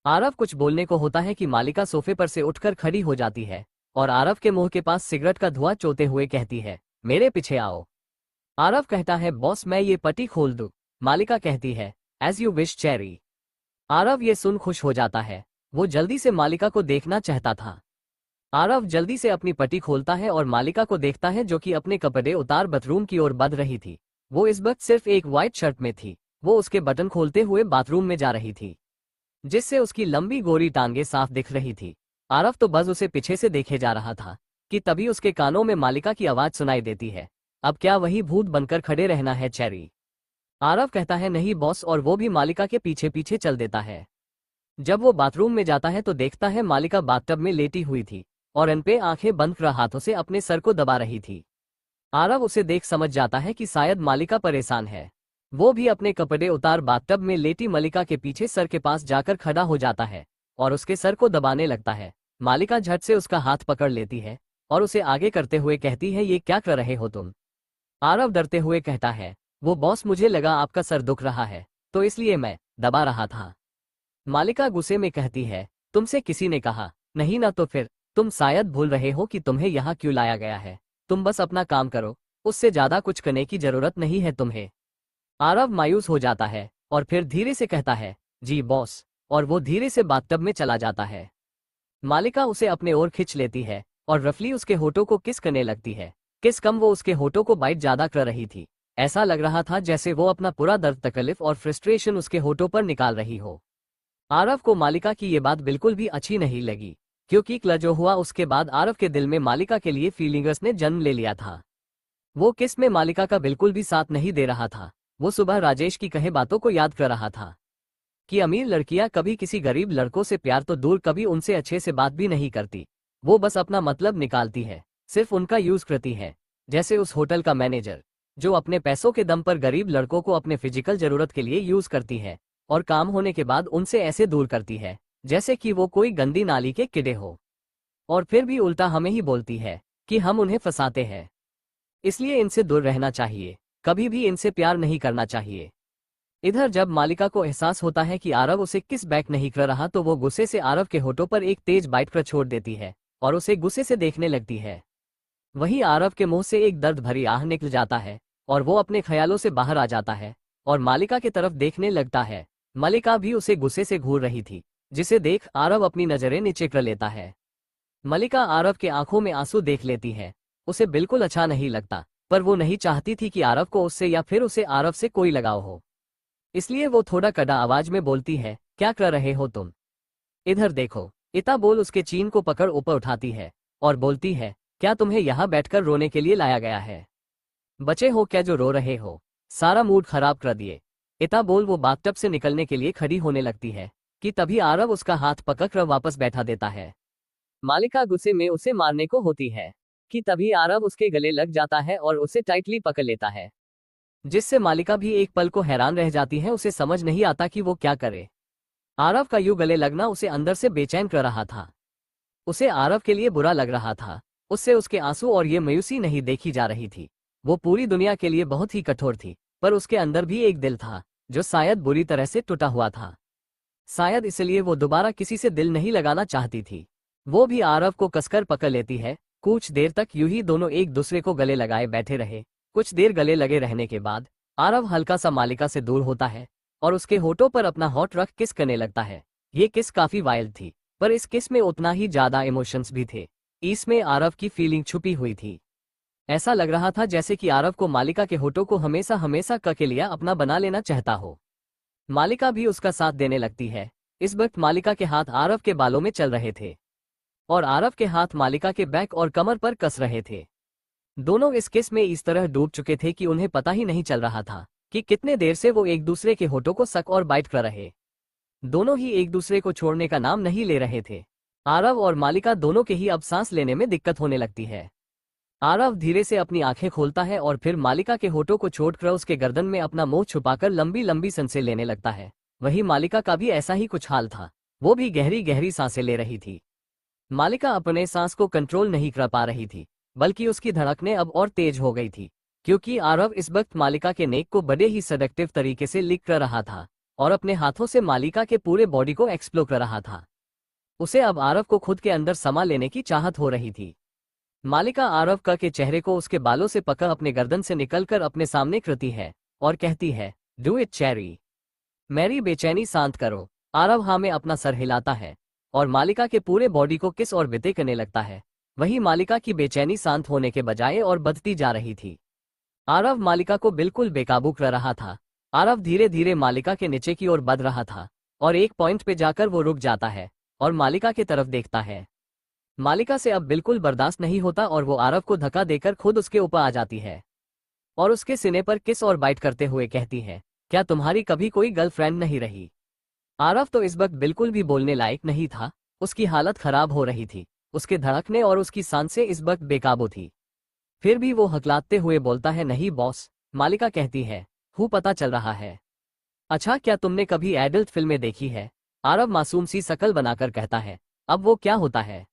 आरव कुछ बोलने को होता है कि मालिका सोफे पर से उठकर खड़ी हो जाती है और आरव के मुंह के पास सिगरेट का धुआं चोते हुए कहती है, मेरे पीछे आओ। आरव कहता है, बॉस मैं ये पट्टी खोल दूं। मालिका कहती है, as you wish Cherry. Aarav ये सुन खुश हो जाता है। वो जल्दी से मालिका को देखना चाहता था। आरव जल्दी से अपनी पट्टी खोलता है और मालिका को देखता है, जो कि अपने कपड़े उतार बाथरूम की ओर बढ़ रही थी। वो इस वक्त सिर्फ एक व्हाइट शर्ट में थी। वो उसके बटन खोलते हुए बाथरूम में जा रही थी, जिससे उसकी लंबी गोरी टांगे साफ दिख रही थी। आरव तो बस उसे पीछे से देखे जा रहा था कि तभी उसके कानों में मालिका की आवाज सुनाई देती है, अब क्या वही भूत बनकर खड़े रहना है चेरी। आरव कहता है, नहीं बॉस, और वो भी मालिका के पीछे पीछे चल देता है। जब वो बाथरूम में जाता है तो देखता है मालिका बाथटब में लेटी हुई थी और इन पे आंखें बंद कर हाथों से अपने सर को दबा रही थी। आरव उसे देख समझ जाता है कि शायद मालिका परेशान है। वो भी अपने कपड़े उतार बाथटब में लेटी मालिका के पीछे सर के पास जाकर खड़ा हो जाता है और उसके सर को दबाने लगता है। मालिका झट से उसका हाथ पकड़ लेती है और उसे आगे करते हुए कहती है, ये क्या कर रहे हो तुम। आरव डरते हुए कहता है, वो बॉस मुझे लगा आपका सर दुख रहा है तो इसलिए मैं दबा रहा था। मालिका गुस्से में कहती है, तुमसे किसी ने कहा नहीं ना, तो फिर तुम शायद भूल रहे हो कि तुम्हें यहाँ क्यों लाया गया है। तुम बस अपना काम करो, उससे ज्यादा कुछ करने की जरूरत नहीं है तुम्हें। आरव मायूस हो जाता है और फिर धीरे से कहता है, जी बॉस, और वो धीरे से बाथटब में चला जाता है। मालिका उसे अपने ओर खींच लेती है और रफली उसके होठों को किस करने लगती है। किस कम वो उसके होठों को बाइट ज्यादा कर रही थी। ऐसा लग रहा था जैसे वो अपना पूरा दर्द, तकलीफ और फ्रस्ट्रेशन उसके होठों पर निकाल रही हो। आरव को मालिका की ये बात बिल्कुल भी अच्छी नहीं लगी, क्योंकि कल जो हुआ उसके बाद आरव के दिल में मालिका के लिए फीलिंग्स ने जन्म ले लिया था। वो किस में मालिका का बिल्कुल भी साथ नहीं दे रहा था। वो सुबह राजेश की कहे बातों को याद कर रहा था कि अमीर लड़कियां कभी किसी गरीब लड़कों से प्यार तो दूर, कभी उनसे अच्छे से बात भी नहीं करती। वो बस अपना मतलब निकालती है, सिर्फ उनका यूज करती है। जैसे उस होटल का मैनेजर जो अपने पैसों के दम पर गरीब लड़कों को अपने फिजिकल जरूरत के लिए यूज करती है और काम होने के बाद उनसे ऐसे दूर करती है जैसे कि वो कोई गंदी नाली के कीड़े हो। और फिर भी उल्टा हमें ही बोलती है कि हम उन्हें फंसाते हैं, इसलिए इनसे दूर रहना चाहिए, कभी भी इनसे प्यार नहीं करना चाहिए। इधर जब मालिका को एहसास होता है कि आरव उसे किस बैक नहीं कर रहा तो वो गुस्से से आरव के होठों पर एक तेज बाइट कर छोड़ देती है और उसे गुस्से से देखने लगती है। वहीं आरव के मुंह से एक दर्द भरी आह निकल जाता है और वो अपने ख्यालों से बाहर आ जाता है और मालिका की तरफ देखने लगता है। मालिका भी उसे गुस्से से घूर रही थी, जिसे देख आरव अपनी नजरें नीचे कर लेता है। मलिका आरव के आंखों में आंसू देख लेती है। उसे बिल्कुल अच्छा नहीं लगता, पर वो नहीं चाहती थी कि आरव को उससे या फिर उसे आरव से कोई लगाव हो। इसलिए वो थोड़ा कड़ा आवाज में बोलती है, क्या कर रहे हो तुम, इधर देखो। इता बोल उसके चीन को पकड़ ऊपर उठाती है और बोलती है, क्या तुम्हें यहाँ बैठकर रोने के लिए लाया गया है? बचे हो क्या जो रो रहे हो? सारा मूड खराब कर दिए। इता बोल वो बाथटब से निकलने के लिए खड़ी होने लगती है कि तभी आरव उसका हाथ पकड़कर वापस बैठा देता है। मालिका गुस्से में उसे मारने को होती है कि तभी आरव उसके गले लग जाता है और उसे टाइटली पकड़ लेता है, जिससे मालिका भी एक पल को हैरान रह जाती है। उसे समझ नहीं आता कि वो क्या करे। आरव का यूं गले लगना उसे अंदर से बेचैन कर रहा था। उसे आरव के लिए बुरा लग रहा था। उससे उसके आंसू और ये मायूसी नहीं देखी जा रही थी। वो पूरी दुनिया के लिए बहुत ही कठोर थी, पर उसके अंदर भी एक दिल था जो शायद बुरी तरह से टूटा हुआ था। शायद इसलिए वो दोबारा किसी से दिल नहीं लगाना चाहती थी। वो भी आरव को कसकर पकड़ लेती है। कुछ देर तक यूं ही दोनों एक दूसरे को गले लगाए बैठे रहे। कुछ देर गले लगे रहने के बाद आरव हल्का सा मालिका से दूर होता है और उसके होठों पर अपना होठ रख किस करने लगता है। ये किस काफी वाइल्ड थी, पर इस किस में उतना ही ज्यादा इमोशंस भी थे। इसमें आरव की फीलिंग छुपी हुई थी। ऐसा लग रहा था जैसे कि आरव को मालिका के होठों को हमेशा हमेशा के लिए अपना बना लेना चाहता हो। मालिका भी उसका साथ देने लगती है। इस वक्त मालिका के हाथ आरव के बालों में चल रहे थे और आरव के हाथ मालिका के बैक और कमर पर कस रहे थे। दोनों इस किस में इस तरह डूब चुके थे कि उन्हें पता ही नहीं चल रहा था कि कितने देर से वो एक दूसरे के होठों को सक और बाइट कर रहे। दोनों ही एक दूसरे को छोड़ने का नाम नहीं ले रहे थे। आरव और मालिका दोनों के ही अब सांस लेने में दिक्कत होने लगती है। आरव धीरे से अपनी आंखें खोलता है और फिर मालिका के होठों को छोड़कर उसके गर्दन में अपना मुंह छुपाकर लंबी लंबी सांसें लेने लगता है। वही मालिका का भी ऐसा ही कुछ हाल था। वो भी गहरी गहरी सांसें ले रही थी। मालिका अपने सांस को कंट्रोल नहीं कर पा रही थी, बल्कि उसकी धड़कनें अब और तेज हो गई थी, क्योंकि आरव इस वक्त मालिका के नेक को बड़े ही सेडक्टिव तरीके से लिक कर रहा था और अपने हाथों से मालिका के पूरे बॉडी को एक्सप्लोर कर रहा था। उसे अब आरव को खुद के अंदर समा लेने की चाहत हो रही थी। मालिका आरव का के चेहरे को उसके बालों से पकड़ अपने गर्दन से निकलकर अपने सामने करती है और कहती है, डू इट चेरी। मेरी बेचैनी शांत करो। आरव हाँ में अपना सर हिलाता है और मालिका के पूरे बॉडी को किस और बिते करने लगता है। वही मालिका की बेचैनी शांत होने के बजाय और बढ़ती जा रही थी। आरव मालिका को बिल्कुल बेकाबू कर रहा था। आरव धीरे धीरे मालिका के नीचे की ओर बढ़ रहा था और एक पॉइंट पे जाकर वो रुक जाता है और मालिका की तरफ देखता है। मालिका से अब बिल्कुल बर्दाश्त नहीं होता और वो आरव को धक्का देकर खुद उसके ऊपर आ जाती है और उसके सीने पर किस और बाइट करते हुए कहती है, क्या तुम्हारी कभी कोई गर्लफ्रेंड नहीं रही? आरव तो इस वक्त बिल्कुल भी बोलने लायक नहीं था। उसकी हालत खराब हो रही थी। उसके धड़कने और उसकी सांसें इस वक्त बेकाबू थी। फिर भी वो हकलाते हुए बोलता है, नहीं बॉस। मालिका कहती है, हूँ पता चल रहा है। अच्छा, क्या तुमने कभी एडल्ट फिल्में देखी है? आरव मासूम सी शकल बनाकर कहता है, अब वो क्या होता है?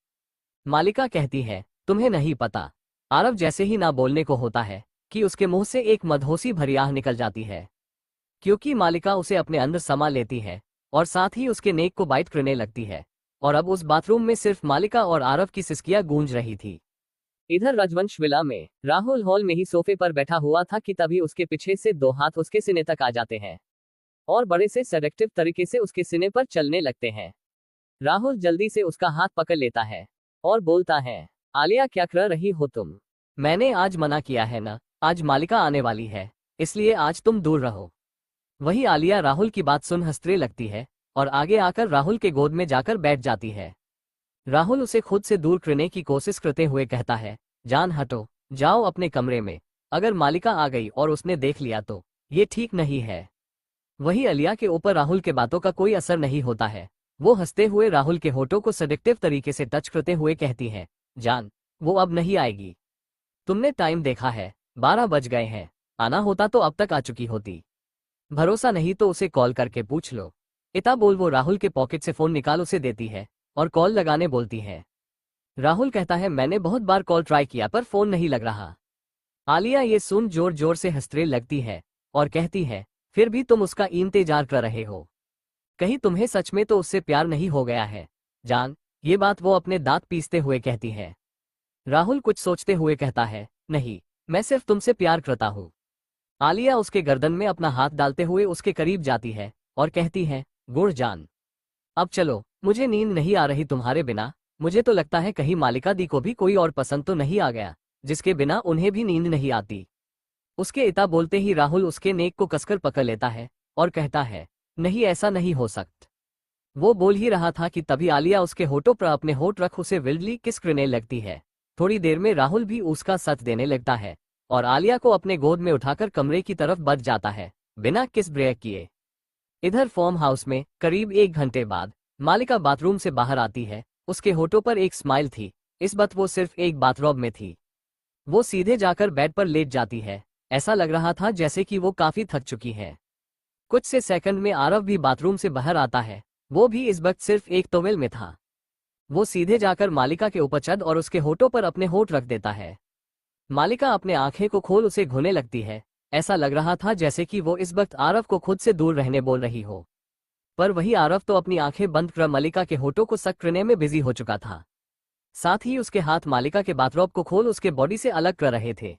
मालिका कहती है, तुम्हें नहीं पता। आरव जैसे ही ना बोलने को होता है कि उसके मुंह से एक मदहोशी भरी आह निकल जाती है, क्योंकि मालिका उसे अपने अंदर समा लेती है और साथ ही उसके नेक को बाइट करने लगती है। और अब उस बाथरूम में सिर्फ मालिका और आरव की सिसकियां गूंज रही थी। इधर राजवंश विला में राहुल हॉल में ही सोफे पर बैठा हुआ था कि तभी उसके पीछे से दो हाथ उसके सीने तक आ जाते हैं और बड़े से सेडक्टिव तरीके से उसके सीने पर चलने लगते हैं। राहुल जल्दी से उसका हाथ पकड़ लेता है और बोलता है, आलिया क्या कर रही हो तुम? मैंने आज मना किया है ना, आज मालिका आने वाली है, इसलिए आज तुम दूर रहो। वही आलिया राहुल की बात सुन हंसने लगती है और आगे आकर राहुल के गोद में जाकर बैठ जाती है। राहुल उसे खुद से दूर करने की कोशिश करते हुए कहता है, जान हटो, जाओ अपने कमरे में। अगर मालिका आ गई और उसने देख लिया तो ये ठीक नहीं है। वही आलिया के ऊपर राहुल के बातों का कोई असर नहीं होता है। वो हंसते हुए राहुल के होठों को सेडक्टिव तरीके से टच करते हुए कहती है, जान, वो अब नहीं आएगी। तुमने टाइम देखा है, 12 बज गए हैं। आना होता तो अब तक आ चुकी होती। भरोसा नहीं तो उसे कॉल करके पूछ लो। इतना बोल वो राहुल के पॉकेट से फोन निकाल उसे देती है और कॉल लगाने बोलती है। राहुल कहता है, मैंने बहुत बार कॉल ट्राई किया पर फोन नहीं लग रहा। आलिया ये सुन जोर जोर से हंसने लगती है और कहती है, फिर भी तुम उसका इंतजार कर रहे हो? कहीं तुम्हें सच में तो उससे प्यार नहीं हो गया है? जान, ये बात वो अपने दांत पीसते हुए कहती है। राहुल कुछ सोचते हुए कहता है, नहीं, मैं सिर्फ तुमसे प्यार करता हूँ। आलिया उसके गर्दन में अपना हाथ डालते हुए उसके करीब जाती है और कहती है, गुड़ जान, अब चलो, मुझे नींद नहीं आ रही तुम्हारे बिना। मुझे तो लगता है कहीं मालिका दी को भी कोई और पसंद तो नहीं आ गया, जिसके बिना उन्हें भी नींद नहीं आती। उसके इता बोलते ही राहुल उसके नेक को कसकर पकड़ लेता है और कहता है, नहीं, ऐसा नहीं हो सकता। वो बोल ही रहा था कि तभी आलिया उसके होठों पर अपने होठ रख उसे विल्डली किस करने लगती है। थोड़ी देर में राहुल भी उसका साथ देने लगता है और आलिया को अपने गोद में उठाकर कमरे की तरफ बढ़ जाता है बिना किस ब्रेक किए। इधर फार्म हाउस में करीब 1 घंटे बाद मालिका बाथरूम से बाहर आती है। उसके होठों पर एक स्माइल थी, इस बात वो सिर्फ एक बाथरोब में थी। वो सीधे जाकर बेड पर लेट जाती है। ऐसा लग रहा था जैसे कि वो काफी थक चुकी है। कुछ से सेकंड में आरव भी बाथरूम से बाहर आता है। वो भी इस वक्त सिर्फ एक टॉवेल में था। वो सीधे जाकर मालिका के ऊपर चढ़ और उसके होठों पर अपने होठ रख देता है। मालिका अपने आंखें को खोल उसे घूने लगती है। ऐसा लग रहा था जैसे कि वो इस वक्त आरव को खुद से दूर रहने बोल रही हो, पर वही आरव तो अपनी आंखें बंद कर मालिका के होठों को सक करने में बिजी हो चुका था। साथ ही उसके हाथ मालिका के बाथरोब को खोल उसके बॉडी से अलग कर रहे थे।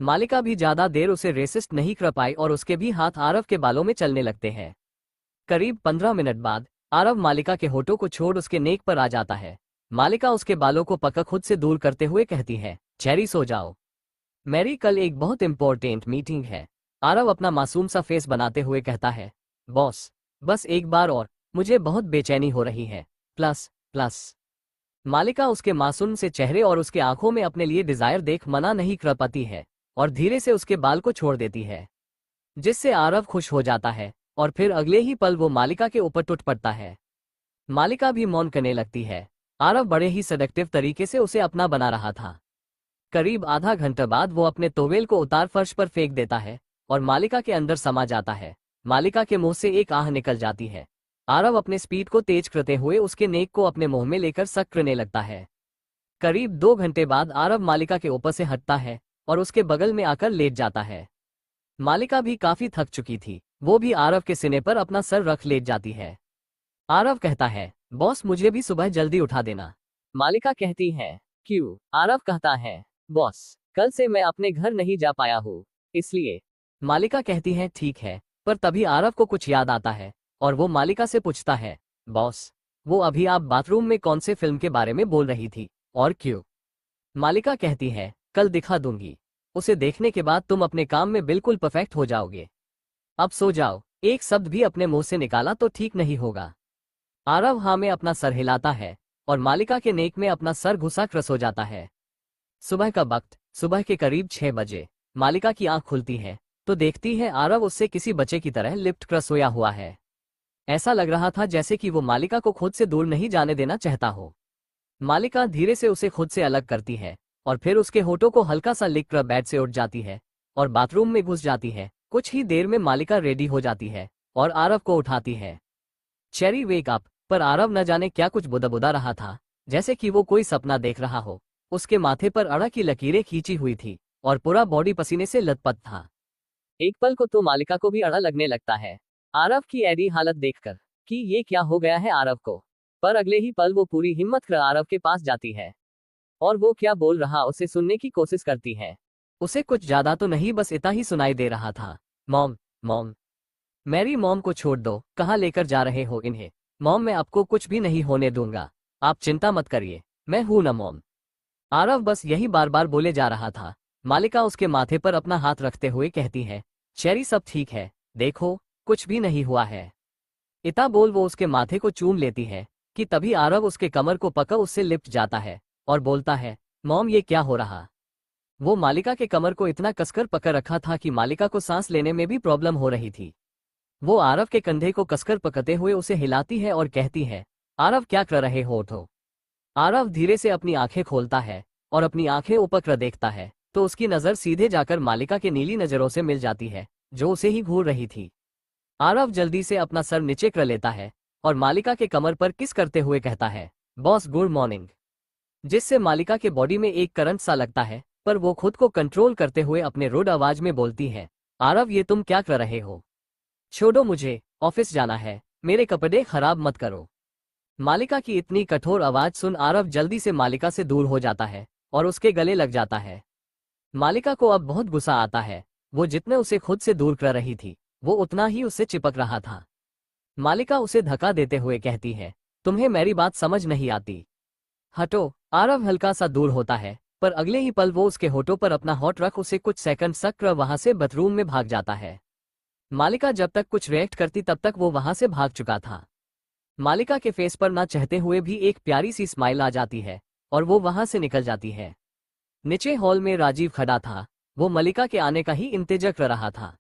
मालिका भी ज्यादा देर उसे रेसिस्ट नहीं कर पाई और उसके भी हाथ आरव के बालों में चलने लगते हैं। करीब 15 मिनट बाद आरव मालिका के होठों को छोड़ उसके नेक पर आ जाता है। मालिका उसके बालों को पकड़ खुद से दूर करते हुए कहती है, चेरी सो जाओ, मेरी कल एक बहुत इंपॉर्टेंट मीटिंग है। आरव अपना मासूम सा फेस बनाते हुए कहता है, बॉस, बस एक बार और, मुझे बहुत बेचैनी हो रही है, प्लस। मालिका उसके मासूम से चेहरे और उसके आंखों में अपने लिए डिजायर देख मना नहीं कर पाती है और धीरे से उसके बाल को छोड़ देती है, जिससे आरव खुश हो जाता है और फिर अगले ही पल वो मालिका के ऊपर टूट पड़ता है। मालिका भी मौन करने लगती है। आरव बड़े ही सेडक्टिव तरीके से उसे अपना बना रहा था। करीब आधा घंटा बाद वो अपने टॉवेल को उतार फर्श पर फेंक देता है और मालिका के अंदर समा जाता है। मालिका के मुंह से एक आह निकल जाती है। आरव अपने स्पीड को तेज करते हुए उसके नेक को अपने मुंह में लेकर सक करने लगता है। करीब 2 घंटे बाद आरव मालिका के ऊपर से हटता है और उसके बगल में आकर लेट जाता है। मालिका भी काफी थक चुकी थी, वो भी आरव के सीने पर अपना सर रख लेट जाती है। आरव कहता है, बॉस मुझे भी सुबह जल्दी उठा देना। मालिका कहती है, क्यों? आरव कहता है, बॉस कल से मैं अपने घर नहीं जा पाया हूँ, इसलिए। मालिका कहती है, ठीक है। पर तभी आरव को कुछ याद आता है और वो मालिका से पूछता है, बॉस वो अभी आप बाथरूम में कौन से फिल्म के बारे में बोल रही थी और क्यों? मालिका कहती है, कल दिखा दूंगी, उसे देखने के बाद तुम अपने काम में बिल्कुल परफेक्ट हो जाओगे। अब सो जाओ। एक शब्द भी अपने मुंह से निकाला तो ठीक नहीं होगा। आरव हाँ में अपना सर हिलाता है और मालिका के नेक में अपना सर घुसा कर सो जाता है। सुबह का वक्त, सुबह के करीब 6 बजे मालिका की आंख खुलती है तो देखती है आरव उससे किसी बच्चे की तरह लिप्ट कर सोया हुआ है। ऐसा लग रहा था जैसे कि वो मालिका को खुद से दूर नहीं जाने देना चाहता हो। मालिका धीरे से उसे खुद से अलग करती है और फिर उसके होठों को हल्का सा लिक कर बेड से उठ जाती है और बाथरूम में घुस जाती है। कुछ ही देर में मालिका रेडी हो जाती है और आरव को उठाती है। चेरी वेक अप, पर आरव न जाने क्या कुछ बुदा रहा था, जैसे कि वो कोई सपना देख रहा हो। उसके माथे पर अड़ा की लकीरें खींची हुई थी और पूरा बॉडी पसीने से लथपथ था। एक पल को तो मालिका को भी अड़ा लगने लगता है आरव की ऐसी हालत देखकर कि ये क्या हो गया है आरव को। पर अगले ही पल वो पूरी हिम्मत कर आरव के पास जाती है और वो क्या बोल रहा उसे सुनने की कोशिश करती है। उसे कुछ ज्यादा तो नहीं, बस इतना ही सुनाई दे रहा था, मॉम मॉम मेरी मॉम को छोड़ दो, कहाँ लेकर जा रहे हो इन्हें? मॉम मैं आपको कुछ भी नहीं होने दूंगा, आप चिंता मत करिए, मैं हूं ना मॉम। आरव बस यही बार बार बोले जा रहा था। मालिका उसके माथे पर अपना हाथ रखते हुए कहती है, चेरी सब ठीक है, देखो कुछ भी नहीं हुआ है। इतना बोल वो उसके माथे को चूम लेती है कि तभी आरव उसके कमर को पकड़ उससे लिपट जाता है और बोलता है, मॉम ये क्या हो रहा? वो मालिका के कमर को इतना कसकर पकड़ रखा था कि मालिका को सांस लेने में भी प्रॉब्लम हो रही थी। वो आरव के कंधे को कसकर पकड़ते हुए उसे हिलाती है और कहती है, आरव क्या कर रहे हो, उठो। आरव धीरे से अपनी आंखें खोलता है और अपनी आंखें ऊपर कर देखता है तो उसकी नजर सीधे जाकर मालिका के नीली नजरों से मिल जाती है जो उसे ही घूर रही थी। आरव जल्दी से अपना सर नीचे कर लेता है और मालिका के कमर पर किस करते हुए कहता है, बॉस गुड मॉर्निंग। जिससे मालिका के बॉडी में एक करंट सा लगता है, पर वो खुद को कंट्रोल करते हुए अपने रुड आवाज में बोलती है, आरव ये तुम क्या कर रहे हो? छोड़ो मुझे, ऑफिस जाना है, मेरे कपड़े खराब मत करो। मालिका की इतनी कठोर आवाज सुन आरव जल्दी से मालिका से दूर हो जाता है और उसके गले लग जाता है। मालिका को अब बहुत गुस्सा आता है, वो जितने उसे खुद से दूर कर रही थी वो उतना ही उससे चिपक रहा था। मालिका उसे धक्का देते हुए कहती है, तुम्हें मेरी बात समझ नहीं आती, हटो। आरव हल्का सा दूर होता है पर अगले ही पल वो उसके होठों पर अपना होठ रख उसे कुछ सेकंड तक कर वहां से बाथरूम में भाग जाता है। मालिका जब तक कुछ रिएक्ट करती तब तक वो वहां से भाग चुका था। मालिका के फेस पर ना चाहते हुए भी एक प्यारी सी स्माइल आ जाती है और वो वहां से निकल जाती है। नीचे हॉल में राजीव खड़ा था, वो मलिका के आने का ही इंतजार कर रहा था।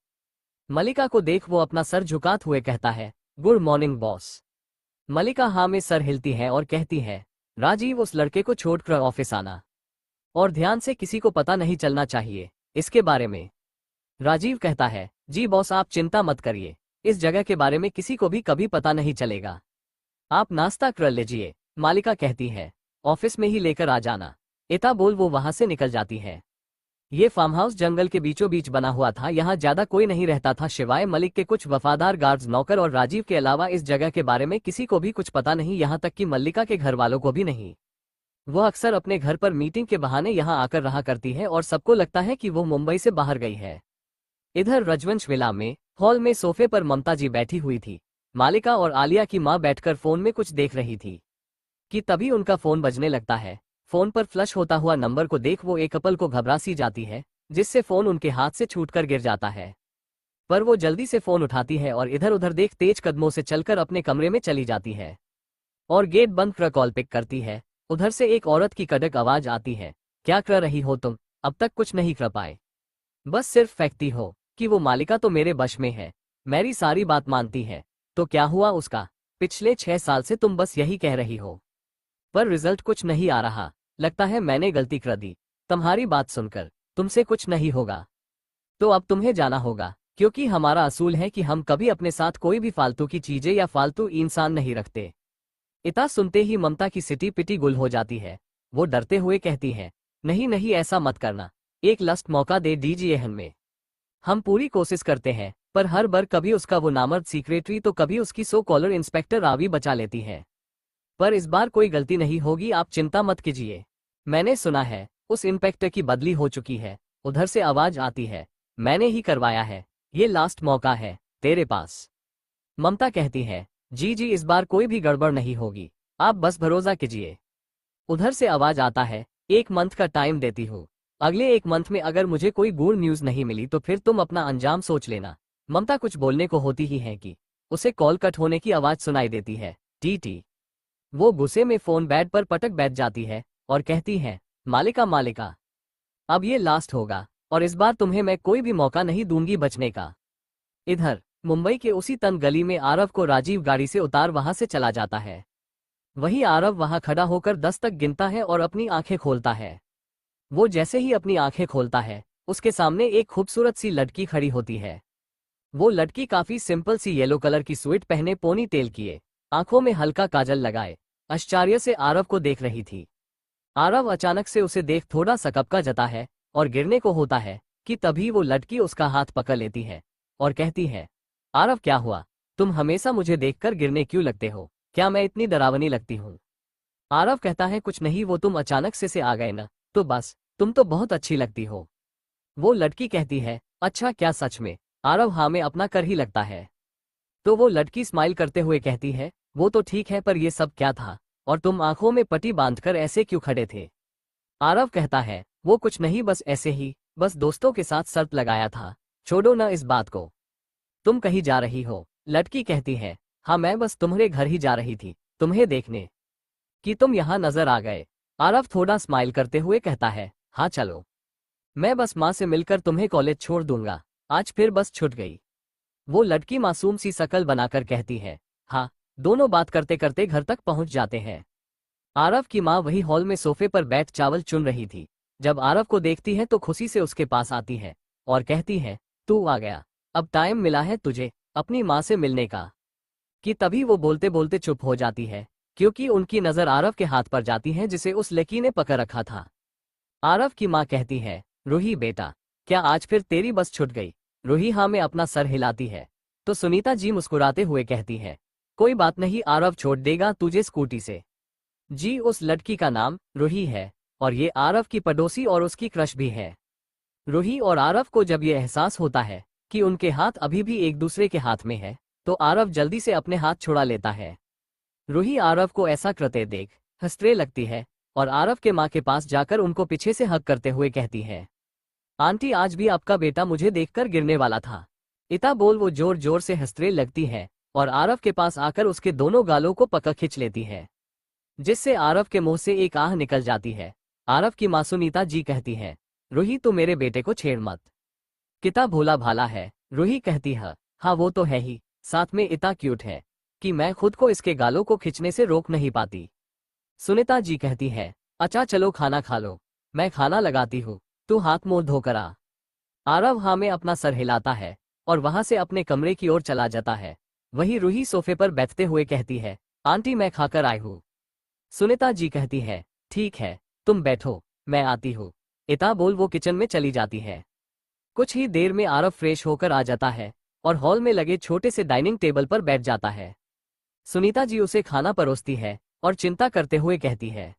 मलिका को देख वो अपना सर झुकाते हुए कहता है, गुड मॉर्निंग बॉस। मलिका हाँ में सर हिलती है और कहती है, राजीव उस लड़के को छोड़कर ऑफिस आना और ध्यान से, किसी को पता नहीं चलना चाहिए इसके बारे में। राजीव कहता है, जी बॉस आप चिंता मत करिए, इस जगह के बारे में किसी को भी कभी पता नहीं चलेगा, आप नाश्ता कर लीजिए। मालिका कहती है, ऑफिस में ही लेकर आ जाना। इतना बोल वो वहां से निकल जाती है। ये फार्म हाउस जंगल के बीचों बीच बना हुआ था, यहाँ ज्यादा कोई नहीं रहता था सिवाय मलिक के कुछ वफादार गार्ड्स नौकर और राजीव के अलावा इस जगह के बारे में किसी को भी कुछ पता नहीं, यहाँ तक कि मल्लिका के घर वालों को भी नहीं। वो अक्सर अपने घर पर मीटिंग के बहाने यहाँ आकर रहा करती है और सबको लगता है कि वो मुंबई से बाहर गई है। इधर रजवंश विला में हॉल में सोफे पर ममता जी बैठी हुई थी। मालिका और आलिया की मां बैठकर फोन में कुछ देख रही थी कि तभी उनका फोन बजने लगता है। फोन पर फ्लश होता हुआ नंबर को देख वो एक कपल को घबरा सी जाती है, जिससे फोन उनके हाथ से छूटकर गिर जाता है। पर वो जल्दी से फोन उठाती है और इधर उधर देख तेज कदमों से चलकर अपने कमरे में चली जाती है और गेट बंद कर कॉल पिक करती है। उधर से एक औरत की कड़क आवाज आती है, क्या कर रही हो तुम? अब तक कुछ नहीं कर पाए, बस सिर्फ फेंकती हो कि वो मालिका तो मेरे वश में है, मेरी सारी बात मानती है, तो क्या हुआ उसका? पिछले 6 साल से तुम बस यही कह रही हो, पर रिजल्ट कुछ नहीं आ रहा। लगता है मैंने गलती कर दी। तुम्हारी बात सुनकर तुमसे कुछ नहीं होगा, तो अब तुम्हें जाना होगा, क्योंकि हमारा असूल है कि हम कभी अपने साथ कोई भी फालतू की चीजें या फालतू इंसान नहीं रखते। इतना सुनते ही ममता की सिटी पिटी गुल हो जाती है। वो डरते हुए कहती है, नहीं नहीं ऐसा मत करना, एक लास्ट मौका दे दीजिए हमें। हम पूरी कोशिश करते हैं, पर हर बार कभी उसका वो नामर्द सेक्रेटरी तो कभी उसकी सो कॉलर इंस्पेक्टर रावी बचा लेती है। पर इस बार कोई गलती नहीं होगी, आप चिंता मत कीजिए। मैंने सुना है उस इंस्पेक्टर की बदली हो चुकी है। उधर से आवाज आती है, मैंने ही करवाया है, ये लास्ट मौका है तेरे पास। ममता कहती है, जी जी इस बार कोई भी गड़बड़ नहीं होगी, आप बस भरोसा कीजिए। उधर से आवाज आता है, 1 मंथ का टाइम देती हूँ, अगले 1 मंथ में अगर मुझे कोई गुड न्यूज नहीं मिली तो फिर तुम अपना अंजाम सोच लेना। ममता कुछ बोलने को होती ही है कि उसे कॉल कट होने की आवाज सुनाई देती है। टी। वो गुस्से में फोन बेड पर पटक बैठ जाती है और कहती है, मालिका मालिका, अब ये लास्ट होगा और इस बार तुम्हें मैं कोई भी मौका नहीं दूंगी बचने का। इधर मुंबई के उसी तन गली में आरव को राजीव गाड़ी से उतार वहां से चला जाता है। वहीं आरव वहां खड़ा होकर 10 तक गिनता है और अपनी आंखें खोलता है। वो जैसे ही अपनी आंखें खोलता है, उसके सामने एक खूबसूरत सी लड़की खड़ी होती है। वो लड़की काफी सिंपल सी येलो कलर की स्वेट पहने, पोनी टेल किए, आंखों में हल्का काजल लगाए, आश्चर्य से आरव को देख रही थी। आरव अचानक से उसे देख थोड़ा सकपका जाता है और गिरने को होता है कि तभी वो लड़की उसका हाथ पकड़ लेती है और कहती है, आरव क्या हुआ, तुम हमेशा मुझे देखकर गिरने क्यों लगते हो, क्या मैं इतनी डरावनी लगती हूँ? आरव कहता है, कुछ नहीं, वो तुम अचानक से आ गए ना, तो बस तुम तो बहुत अच्छी लगती हो। वो लड़की कहती है, अच्छा क्या सच में? आरव हाँ में अपना कर ही लगता है। तो वो लड़की स्माइल करते हुए कहती है, वो तो ठीक है, पर ये सब क्या था और तुम आंखों में पट्टी बांधकर ऐसे क्यों खड़े थे? आरव कहता है, वो कुछ नहीं, बस ऐसे ही, बस दोस्तों के साथ शर्त लगाया था, छोड़ो ना इस बात को। तुम कहीं जा रही हो? लड़की कहती है, हाँ मैं बस तुम्हारे घर ही जा रही थी, तुम्हें देखने कि तुम यहाँ नजर आ गए। आरव थोड़ा स्माइल करते हुए कहता है, हाँ चलो, मैं बस माँ से मिलकर तुम्हें कॉलेज छोड़ दूंगा, आज फिर बस छूट गई। वो लड़की मासूम सी शकल बनाकर कहती है, हाँ। दोनों बात करते करते घर तक पहुंच जाते हैं। आरव की माँ वही हॉल में सोफे पर बैठ चावल चुन रही थी। जब आरव को देखती है तो खुशी से उसके पास आती है और कहती है, तू आ गया, अब टाइम मिला है तुझे अपनी माँ से मिलने का। कि तभी वो बोलते बोलते चुप हो जाती है, क्योंकि उनकी नजर आरव के हाथ पर जाती है जिसे उस लड़की ने पकड़ रखा था। आरव की माँ कहती है, रूही बेटा, क्या आज फिर तेरी बस छूट गई? रूही हाँ में अपना सर हिलाती है। तो सुनीता जी मुस्कुराते हुए कहती है, कोई बात नहीं आरव, छोड़ देगा तुझे स्कूटी से। जी उस लड़की का नाम रूही है और ये आरव की पड़ोसी और उसकी क्रश भी है। रूही और आरव को जब ये एहसास होता है कि उनके हाथ अभी भी एक दूसरे के हाथ में है, तो आरव जल्दी से अपने हाथ छुड़ा लेता है। रूही आरव को ऐसा करते देख हंसने लगती है और आरव के माँ के पास जाकर उनको पीछे से हक करते हुए कहती है, आंटी आज भी आपका बेटा मुझे देखकर गिरने वाला था। इतना बोल वो जोर जोर से हंसने लगती है और आरव के पास आकर उसके दोनों गालों को पकड़ खींच लेती है, जिससे आरव के मुंह से एक आह निकल जाती है। आरव की माँ सुनीता जी कहती है, रूही तू मेरे बेटे को छेड़ मत, कितना भोला भाला है। रूही कहती है, हाँ वो तो है ही, साथ में इतना क्यूट है कि मैं खुद को इसके गालों को खींचने से रोक नहीं पाती। सुनीता जी कहती है, अच्छा चलो खाना खा लो, मैं खाना लगाती हूँ, तू हाथ मुंह धोकर आ। आरव हाँ में अपना सर हिलाता है और वहां से अपने कमरे की ओर चला जाता है। वही रूही सोफे पर बैठते हुए कहती है, आंटी मैं खाकर आई हूँ। सुनीता जी कहती है, ठीक है तुम बैठो, मैं आती हूँ। इतना बोल वो किचन में चली जाती है। कुछ ही देर में आरव फ्रेश होकर आ जाता है और हॉल में लगे छोटे से डाइनिंग टेबल पर बैठ जाता है। सुनीता जी उसे खाना परोसती है और चिंता करते हुए कहती है,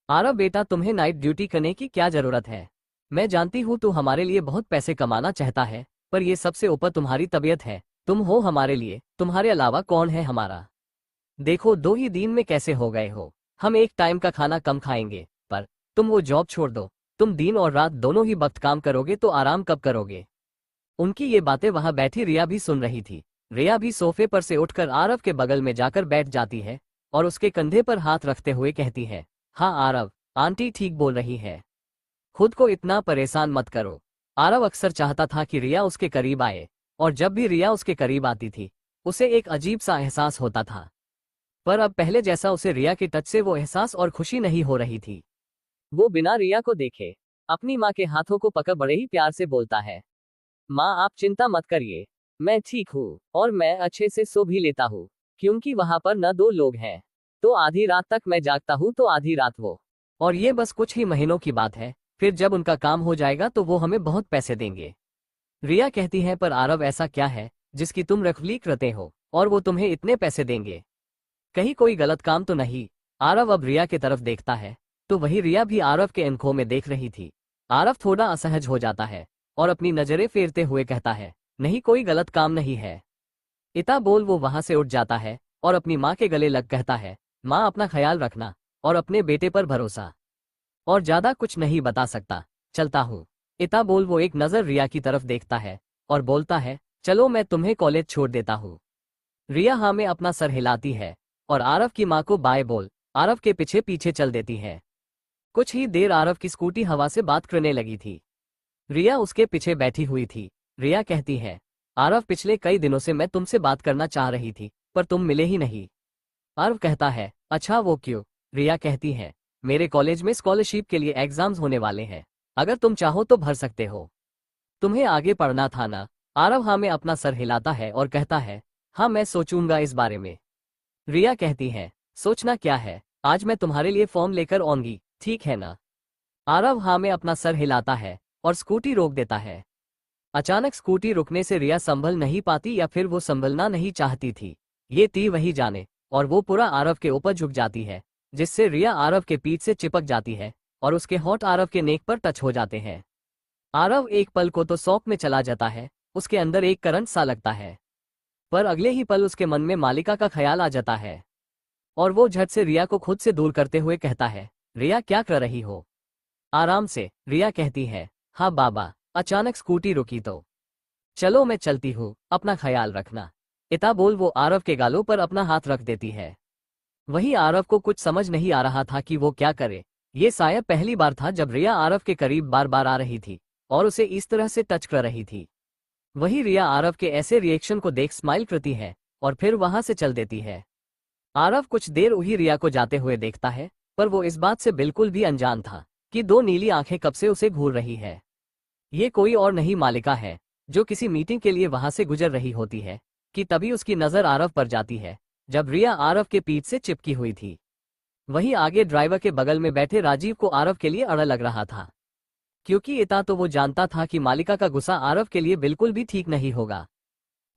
आरव बेटा तुम्हें नाइट ड्यूटी करने की क्या जरूरत है? मैं जानती हूँ तू हमारे लिए बहुत पैसे कमाना चाहता है, पर यह सबसे ऊपर तुम्हारी तबीयत है। तुम हो हमारे लिए, तुम्हारे अलावा कौन है हमारा? देखो 2 ही दिन में कैसे हो गए हो। हम एक टाइम का खाना कम खाएंगे, पर तुम वो जॉब छोड़ दो, तुम दिन और रात दोनों ही वक्त काम करोगे तो आराम कब करोगे? उनकी ये बातें वहां बैठी रिया भी सुन रही थी। रिया भी सोफे पर से उठकर आरव के बगल में जाकर बैठ जाती है और उसके कंधे पर हाथ रखते हुए कहती है, हाँ आरव, आंटी ठीक बोल रही है, खुद को इतना परेशान मत करो। आरव अक्सर चाहता था कि रिया उसके करीब आए, और जब भी रिया उसके करीब आती थी उसे एक अजीब सा एहसास होता था, पर अब पहले जैसा उसे रिया के टच से वो एहसास और खुशी नहीं हो रही थी। वो बिना रिया को देखे अपनी माँ के हाथों को पकड़ बड़े ही प्यार से बोलता है, माँ आप चिंता मत करिए, मैं ठीक हूँ और मैं अच्छे से सो भी लेता हूँ, क्योंकि वहां पर न दो लोग हैं, तो आधी रात तक मैं जागता हूँ तो आधी रात वो। और ये बस कुछ ही महीनों की बात है, फिर जब उनका काम हो जाएगा तो वो हमें बहुत पैसे देंगे। रिया कहती है पर आरव ऐसा क्या है जिसकी तुम रखवाली करते हो और वो तुम्हें इतने पैसे देंगे? कहीं कोई गलत काम तो नहीं? आरव अब रिया की तरफ देखता है तो वही रिया भी आरव के आंखों में देख रही थी। आरव थोड़ा असहज हो जाता है और अपनी नजरें फेरते हुए कहता है, नहीं कोई गलत काम नहीं है। इता बोल वो वहां से उठ जाता है और अपनी माँ के गले लग कहता है, माँ अपना ख्याल रखना और अपने बेटे पर भरोसा। और ज्यादा कुछ नहीं बता सकता, चलता हूँ। इता बोल वो एक नजर रिया की तरफ देखता है और बोलता है, चलो मैं तुम्हें कॉलेज छोड़ देता हूँ। रिया हाँ में अपना सर हिलाती है और आरव की माँ को बाय बोल आरव के पीछे पीछे चल देती है। कुछ ही देर आरव की स्कूटी हवा से बात करने लगी थी। रिया उसके पीछे बैठी हुई थी। रिया कहती है, आरव पिछले कई दिनों से मैं तुमसे बात करना चाह रही थी पर तुम मिले ही नहीं। आरव कहता है, अच्छा वो क्यों? रिया कहती है, मेरे कॉलेज में स्कॉलरशिप के लिए एग्जाम्स होने वाले हैं, अगर तुम चाहो तो भर सकते हो। तुम्हें आगे पढ़ना था ना? आरव हाँ में अपना सर हिलाता है और कहता है, हाँ मैं सोचूंगा इस बारे में। रिया कहती है, सोचना क्या है, आज मैं तुम्हारे लिए फॉर्म लेकर आऊंगी, ठीक है ना? आरव हाँ में अपना सर हिलाता है और स्कूटी रोक देता है। अचानक स्कूटी रुकने से रिया संभल नहीं पाती या फिर वो संभलना नहीं चाहती थी, ये थी वही जाने, और वो पूरा आरव के ऊपर झुक जाती है, जिससे रिया आरव के पीठ से चिपक जाती है और उसके होंठ आरव के नेक पर टच हो जाते हैं। आरव एक पल को तो शौक में चला जाता है, उसके अंदर एक करंट सा लगता है, पर अगले ही पल उसके मन में मालिका का ख्याल आ जाता है और वो झट से रिया को खुद से दूर करते हुए कहता है, रिया क्या कर रही हो? आराम से, रिया कहती है, हाँ बाबा। अचानक स्कूटी रुकी तो, चलो मैं चलती हूँ, अपना ख्याल रखना। इता बोल वो आरव के गालों पर अपना हाथ रख देती है। वही आरव को कुछ समझ नहीं आ रहा था कि वो क्या करे। ये शायद पहली बार था जब रिया आरव के करीब बार बार आ रही थी और उसे इस तरह से टच कर रही थी। वही रिया आरव के ऐसे रिएक्शन को देख स्माइल करती है और फिर वहां से चल देती है। आरव कुछ देर वही रिया को जाते हुए देखता है, पर वो इस बात से बिल्कुल भी अनजान था कि दो नीली आंखें कब से उसे घूर रही है। ये कोई और नहीं मालिका है, जो किसी मीटिंग के लिए वहां से गुजर रही होती है कि तभी उसकी नजर आरव पर जाती है, जब रिया आरव के पीठ से चिपकी हुई थी। वहीं आगे ड्राइवर के बगल में बैठे राजीव को आरव के लिए अड़ा लग रहा था, क्योंकि इतना तो वो जानता था कि मालिका का गुस्सा आरव के लिए बिल्कुल भी ठीक नहीं होगा,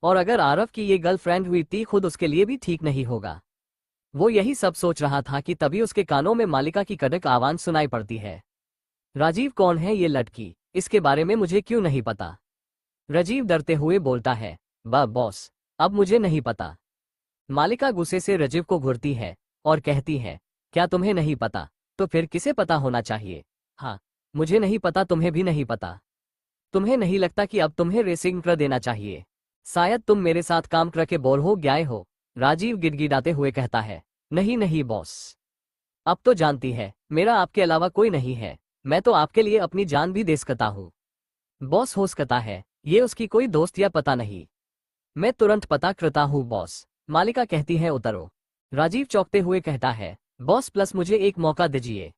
और अगर आरव की ये गर्लफ्रेंड हुई थी खुद उसके लिए भी ठीक नहीं होगा। वो यही सब सोच रहा था कि तभी उसके कानों में मालिका की कड़क आवाज सुनाई पड़ती है, राजीव कौन है ये लड़की, इसके बारे में मुझे क्यों नहीं पता? राजीव डरते हुए बोलता है, बॉस अब मुझे नहीं पता। मालिका गुस्से से राजीव को घूरती है और कहती है, क्या तुम्हें नहीं पता? तो फिर किसे पता होना चाहिए? हाँ, मुझे नहीं पता, तुम्हें भी नहीं पता। तुम्हें नहीं लगता कि अब तुम्हें रेसिंग कर देना चाहिए? शायद तुम मेरे साथ काम करके बोर हो गए हो। राजीव गिड़गिड़ाते हुए कहता है, नहीं नहीं बॉस, अब तो जानती है मेरा आपके अलावा कोई नहीं है, मैं तो आपके लिए अपनी जान भी दे सकता हूँ। बॉस हो सकता है ये उसकी कोई दोस्त या पता नहीं, मैं तुरंत पता करता हूँ बॉस। मालिका कहती है, उतरो। राजीव चौंकते हुए कहता है, बॉस प्लस मुझे एक मौका दीजिए।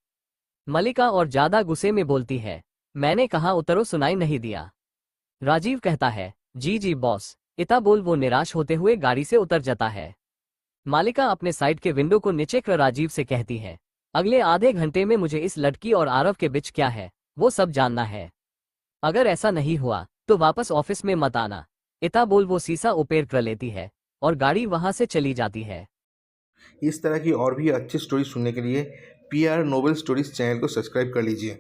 मलिका और ज्यादा गुस्से में बोलती है, मैंने कहा उतरो, सुनाई नहीं दिया? राजीव कहता है, जी जी बॉस। इता बोल वो निराश होते हुए गाड़ी से उतर जाता है। मालिका अपने साइड के विंडो को नीचे कर राजीव से कहती है, अगले आधे घंटे में मुझे इस लड़की और आरव के बीच क्या है वो सब जानना है। अगर ऐसा नहीं हुआ तो वापस ऑफिस में मत आना। इता बोल वो शीशा ऊपर कर लेती है और गाड़ी वहां से चली जाती है। इस तरह की और भी अच्छी स्टोरी सुनने के लिए PR नोवेल स्टोरीज चैनल को सब्सक्राइब कर लीजिए।